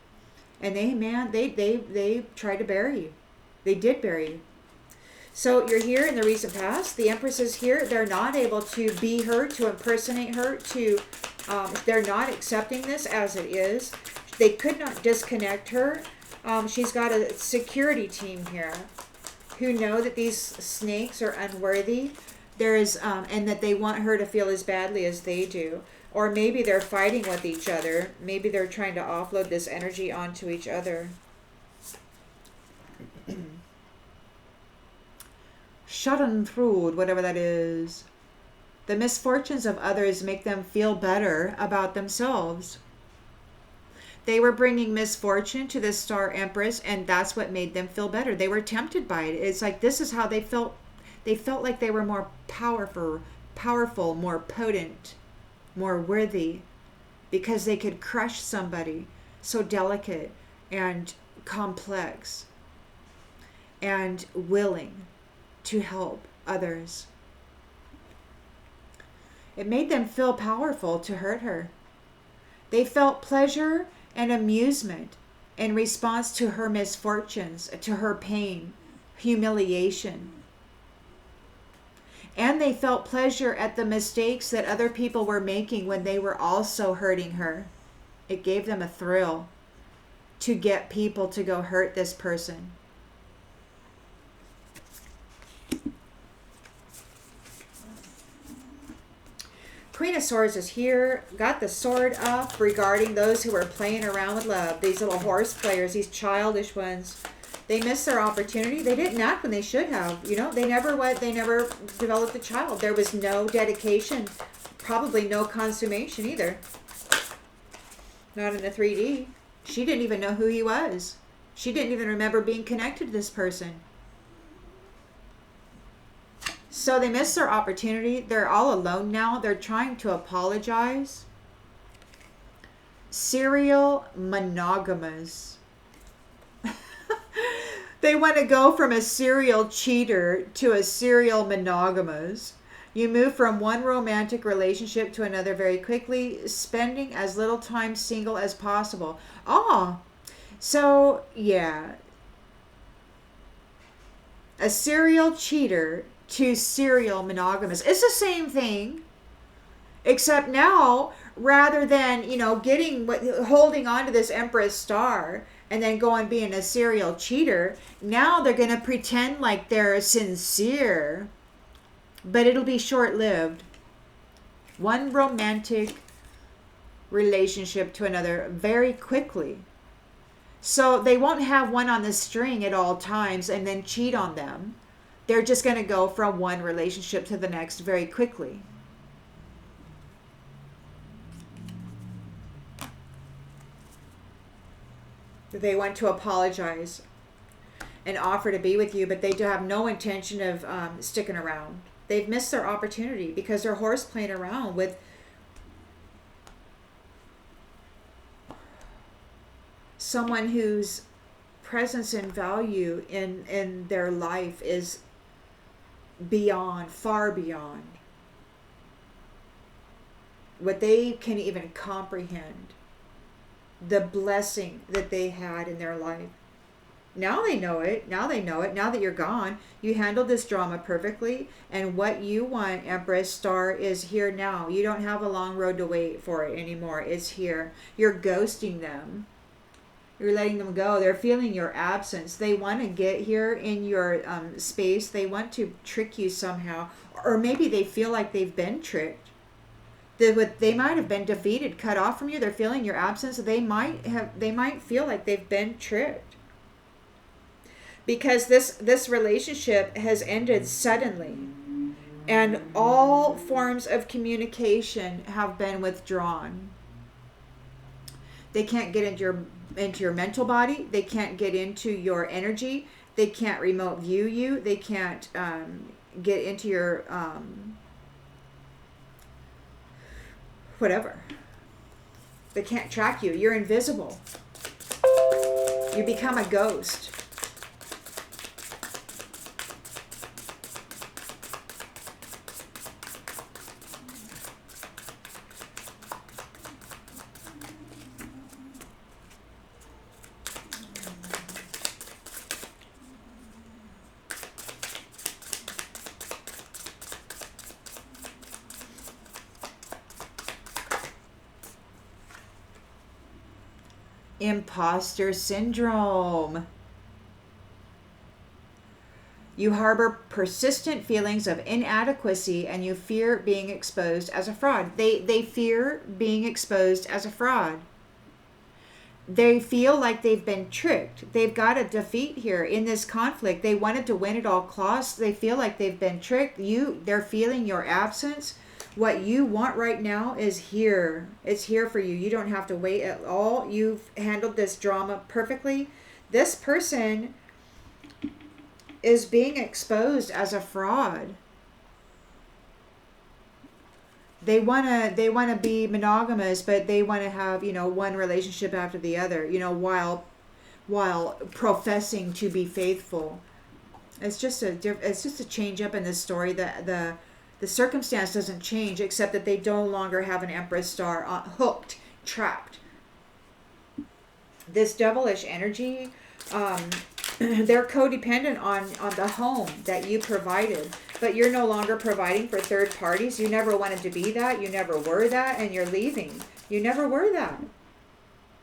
And they tried to bury you. They did bury you. So you're here in the recent past. The Empress is here. They're not able to be her, to impersonate her, they're not accepting this as it is. They could not disconnect her. She's got a security team here who know that these snakes are unworthy. And that they want her to feel as badly as they do. Or maybe they're fighting with each other. Maybe they're trying to offload this energy onto each other. Schadenfreude, whatever that is. The misfortunes of others make them feel better about themselves. They were bringing misfortune to this star Empress, and that's what made them feel better. They were tempted by it. It's like this is how they felt. They felt like they were more powerful, more potent, more worthy, because they could crush somebody so delicate and complex and willing to help others. It made them feel powerful to hurt her. They felt pleasure and amusement in response to her misfortunes, to her pain, humiliation. And they felt pleasure at the mistakes that other people were making when they were also hurting her. It gave them a thrill to get people to go hurt this person. Queen of Swords is here, got the sword up regarding those who are playing around with love. These little horse players, these childish ones. They missed their opportunity. They didn't act when they should have. You know, they never developed a child. There was no dedication, probably no consummation either. Not in the 3D. She didn't even know who he was. She didn't even remember being connected to this person. So they missed their opportunity. They're all alone now. They're trying to apologize. Serial monogamous. They want to go from a serial cheater to a serial monogamous. You move from one romantic relationship to another very quickly, spending as little time single as possible. Oh, so yeah. A serial cheater to serial monogamous. It's the same thing, except now, rather than, holding on to this Empress star and then going being a serial cheater, now they're going to pretend like they're sincere, but it'll be short-lived. One romantic relationship to another very quickly. So they won't have one on the string at all times and then cheat on them. They're just going to go from one relationship to the next very quickly. They want to apologize and offer to be with you, but they do have no intention of sticking around. They've missed their opportunity because they're horse playing around with someone whose presence and value in their life is beyond, far beyond what they can even comprehend. The blessing that they had in their life. Now they know it. Now they know it. Now that you're gone, you handled this drama perfectly. And what you want, Empress Star, is here now. You don't have a long road to wait for it anymore. It's here. You're ghosting them. You're letting them go. They're feeling your absence. They want to get here in your space. They want to trick you somehow. Or maybe they feel like they've been tricked. They might have been defeated, cut off from you. They're feeling your absence. They might feel like they've been tricked. Because this relationship has ended suddenly. And all forms of communication have been withdrawn. They can't get into your mental body. They can't get into your energy. They can't remote view you. They can't get into your whatever. They can't track you. You're invisible. You become a ghost. Impostor syndrome. You harbor persistent feelings of inadequacy and you fear being exposed as a fraud. They fear being exposed as a fraud. They feel like they've been tricked. They've got a defeat here in this conflict. They wanted to win at all costs. They feel like they've been tricked. They're feeling your absence. What you want right now is here. It's here for you. You don't have to wait at all. You've handled this drama perfectly. This person is being exposed as a fraud. They wanna be monogamous, but they want to have, one relationship after the other, while professing to be faithful. It's just a change up in this story. The circumstance doesn't change, except that they no longer have an Empress star hooked, trapped. This devilish energy, they're codependent on the home that you provided, but you're no longer providing for third parties. You never wanted to be that. You never were that, and you're leaving. You never were that.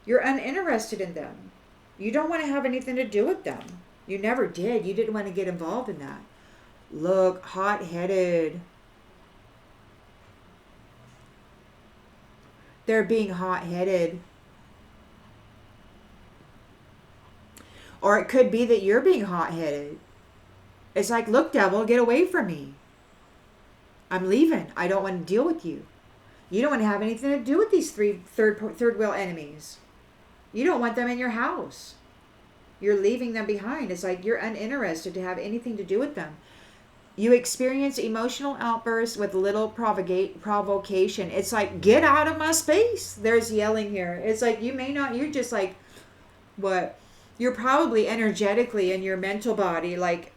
You're uninterested in them. You don't want to have anything to do with them. You never did. You didn't want to get involved in that. Look, hot-headed. They're being hot-headed. Or it could be that you're being hot-headed. It's like, look, devil, get away from me. I'm leaving. I don't want to deal with you. You don't want to have anything to do with these third wheel enemies. You don't want them in your house. You're leaving them behind. It's like you're uninterested to have anything to do with them. You experience emotional outbursts with little provocation. It's like, get out of my space. There's yelling here. It's like, you may not, you're just like, what? You're probably energetically in your mental body, like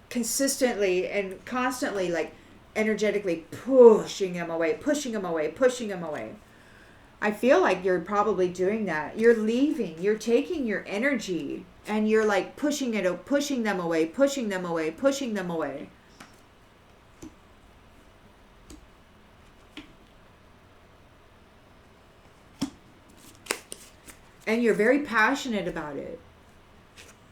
consistently and constantly, like energetically pushing him away, pushing him away, pushing him away. I feel like you're probably doing that. You're leaving, you're taking your energy and you're like pushing it, pushing them away, pushing them away, pushing them away. And you're very passionate about it.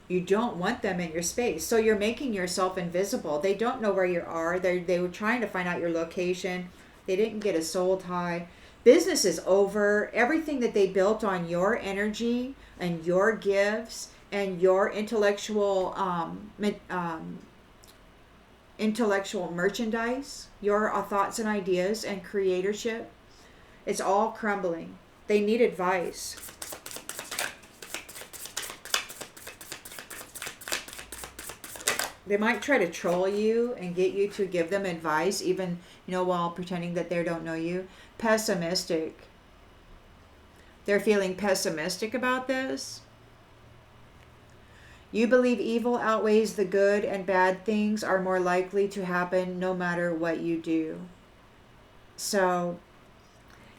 You don't want them in your space. So you're making yourself invisible. They don't know where you are. They were trying to find out your location. They didn't get a soul tie. Business is over. Everything that they built on your energy and your gifts and your intellectual intellectual merchandise, your thoughts and ideas and creatorship, it's all crumbling. They need advice. They might try to troll you and get you to give them advice, even, while pretending that they don't know you. Pessimistic. They're feeling pessimistic about this. You believe evil outweighs the good and bad things are more likely to happen no matter what you do. So,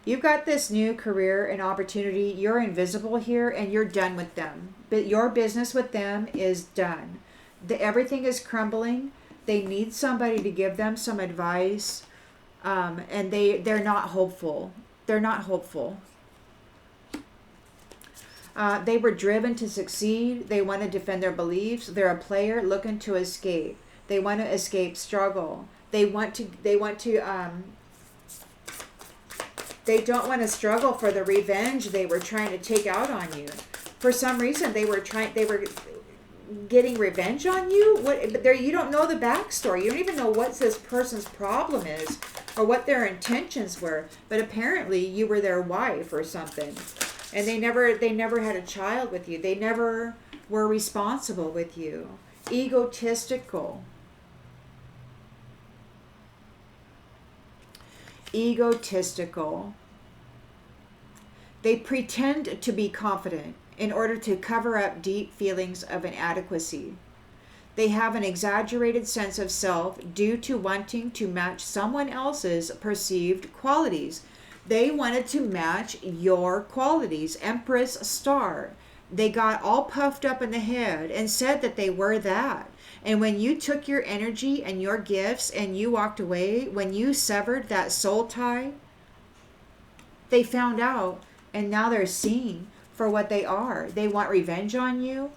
you've got this new career and opportunity. You're invisible here and you're done with them. But your business with them is done. Everything is crumbling. They need somebody to give them some advice, and they're not hopeful. They're not hopeful. They were driven to succeed. They want to defend their beliefs. They're a player looking to escape. They want to escape struggle. They don't want to struggle for the revenge they were trying to take out on you. For some reason, they were getting revenge on you. But you don't know the backstory. You don't even know what this person's problem is or what their intentions were. But apparently you were their wife or something, and they never had a child with you. They never were responsible with you. Egotistical. They pretend to be confident in order to cover up deep feelings of inadequacy. They have an exaggerated sense of self due to wanting to match someone else's perceived qualities. They wanted to match your qualities. Empress star. They got all puffed up in the head and said that they were that. And when you took your energy and your gifts and you walked away, when you severed that soul tie, they found out, and now they're seen for what they are. They want revenge on you.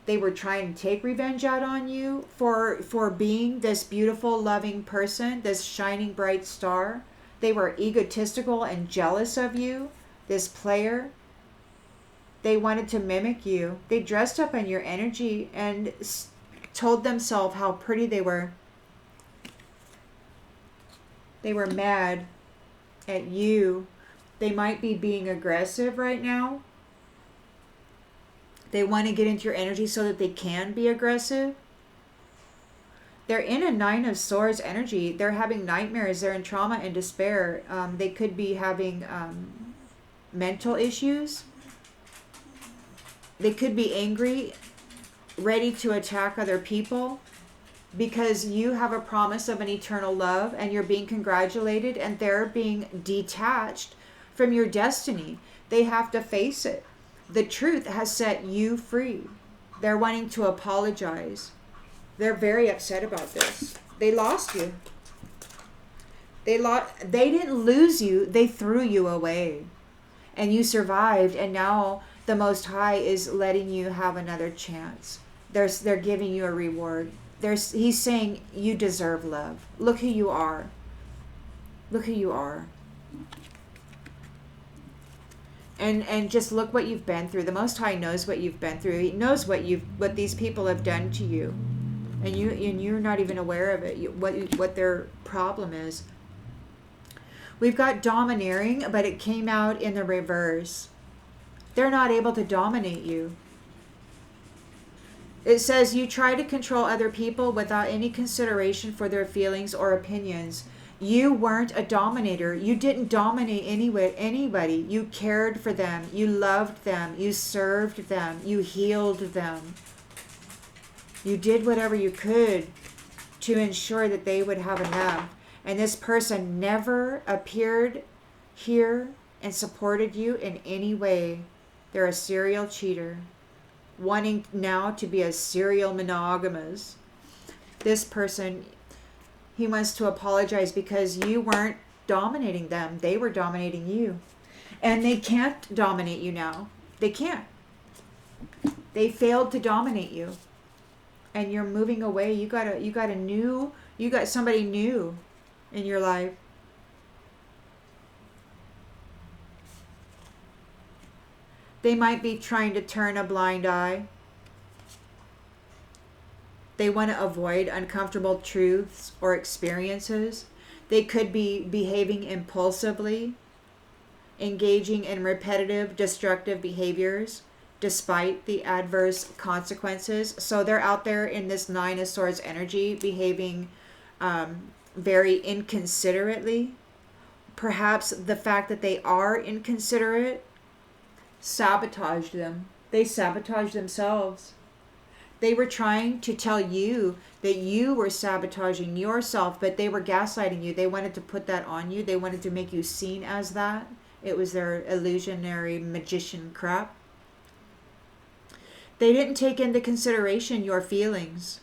They were trying to take revenge out on you for being this beautiful, loving person, this shining bright star. They were egotistical and jealous of you, this player. They wanted to mimic you. They dressed up in your energy and told themselves how pretty they were. They were mad at you. They might be being aggressive right now. They want to get into your energy so that they can be aggressive. They're in a 9 of Swords energy. They're having nightmares. They're in trauma and despair. They could be having mental issues. They could be angry, ready to attack other people because you have a promise of an eternal love and you're being congratulated, and they're being detached from your destiny. They have to face it. The truth has set you free. They're wanting to apologize. They're very upset about this. They lost you. They didn't lose you. They threw you away. And you survived, and now the Most High is letting you have another chance. They're giving you a reward. He's saying you deserve love. Look who you are. Look who you are. And just look what you've been through. The Most High knows what you've been through. He knows what these people have done to you, and you're not even aware of it. What their problem is. We've got domineering, but it came out in the reverse. They're not able to dominate you. It says you try to control other people without any consideration for their feelings or opinions. You weren't a dominator. You didn't dominate anybody. You cared for them. You loved them. You served them. You healed them. You did whatever you could to ensure that they would have enough. And this person never appeared here and supported you in any way. They're a serial cheater, wanting now to be a serial monogamist. This person, he wants to apologize because you weren't dominating them. They were dominating you. And they can't dominate you now. They can't. They failed to dominate you. And you're moving away. You got somebody new in your life. They might be trying to turn a blind eye. They want to avoid uncomfortable truths or experiences. They could be behaving impulsively, engaging in repetitive, destructive behaviors despite the adverse consequences. So they're out there in this Nine of Swords energy, behaving very inconsiderately. Perhaps the fact that they are inconsiderate sabotaged them. They sabotaged themselves. They were trying to tell you that you were sabotaging yourself, but they were gaslighting you. They wanted to put that on you. They wanted to make you seen as that. It was their illusionary magician crap. They didn't take into consideration your feelings.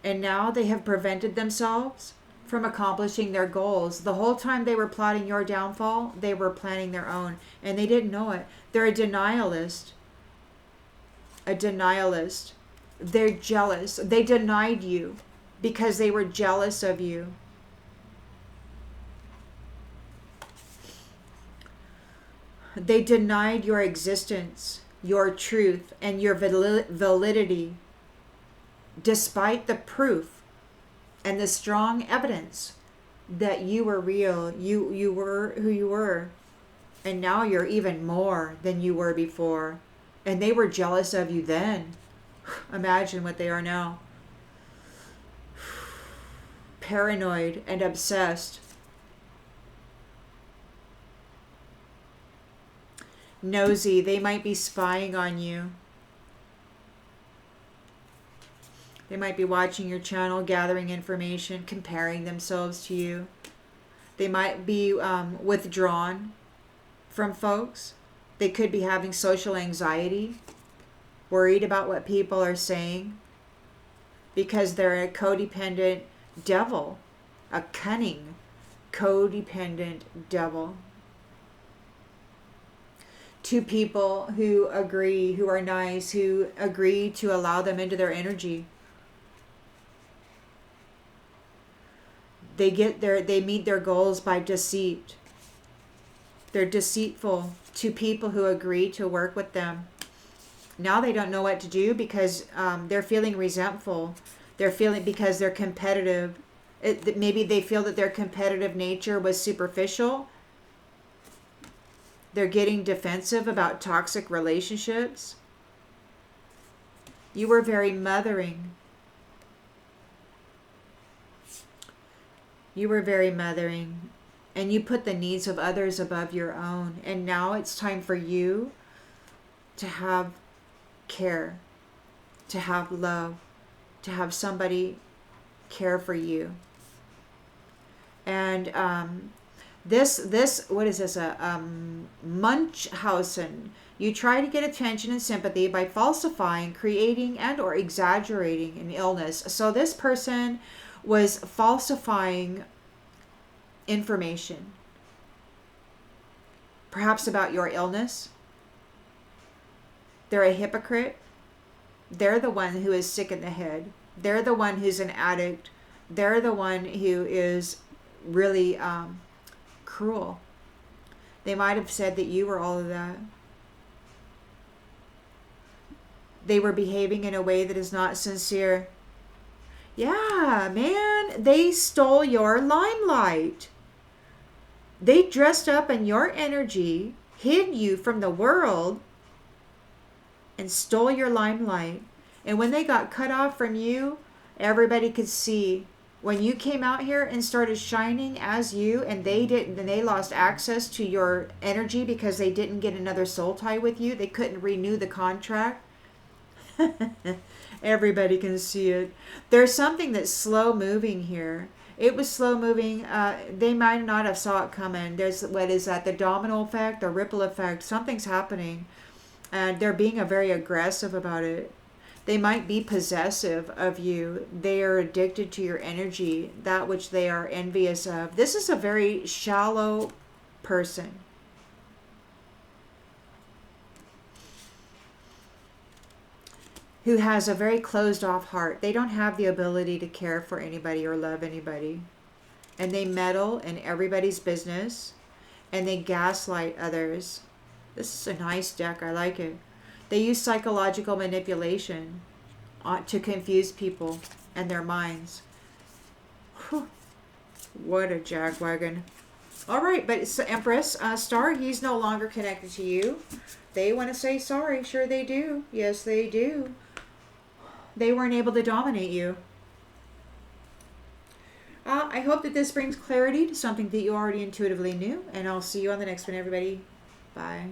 And now they have prevented themselves from accomplishing their goals. The whole time they were plotting your downfall, they were planning their own, and they didn't know it. They're a denialist. A denialist. They're jealous. They denied you because they were jealous of you. They denied your existence, your truth, and your validity, despite the proof and the strong evidence that you were real. You were who you were. And now you're even more than you were before. And they were jealous of you then. Imagine what they are now. Paranoid and obsessed. Nosy. They might be spying on you. They might be watching your channel, gathering information, comparing themselves to you. They might be withdrawn from folks. They could be having social anxiety, worried about what people are saying, because they're a codependent devil, a cunning, codependent devil. To people who agree, who are nice, who agree to allow them into their energy. They meet their goals by deceit. They're deceitful to people who agree to work with them. Now they don't know what to do because they're feeling resentful. They're feeling because they're competitive. Maybe they feel that their competitive nature was superficial. They're getting defensive about toxic relationships. You were very mothering. You were very mothering. And you put the needs of others above your own. And now it's time for you to have care, to have love, to have somebody care for you. And this what is this, Munchausen. You try to get attention and sympathy by falsifying, creating, and or exaggerating an illness. So this person was falsifying information, perhaps about your illness. They're a hypocrite. They're the one who is sick in the head. They're the one who's an addict. They're the one who is really cruel. They might have said that you were all of that. They were behaving in a way that is not sincere. Yeah, man, they stole your limelight. They dressed up in your energy, hid you from the world, and stole your limelight. And when they got cut off from you, everybody could see. When you came out here and started shining as you, and they didn't, and they lost access to your energy because they didn't get another soul tie with you, they couldn't renew the contract. Everybody can see it. There's something that's slow moving here. It was slow moving. They might not have saw it coming. There's, what is that? The domino effect, the ripple effect. Something's happening, and they're being very aggressive about it. They might be possessive of you. They are addicted to your energy, that which they are envious of. This is a very shallow person. Who has a very closed off heart. They don't have the ability to care for anybody or love anybody. And they meddle in everybody's business, and they gaslight others. This is a nice deck. I like it. They use psychological manipulation to confuse people and their minds. Whew. What a jagwagon. All right, but it's Empress, Star, he's no longer connected to you. They want to say sorry. Sure they do. Yes, they do. They weren't able to dominate you. I hope that this brings clarity to something that you already intuitively knew, and I'll see you on the next one, everybody. Bye.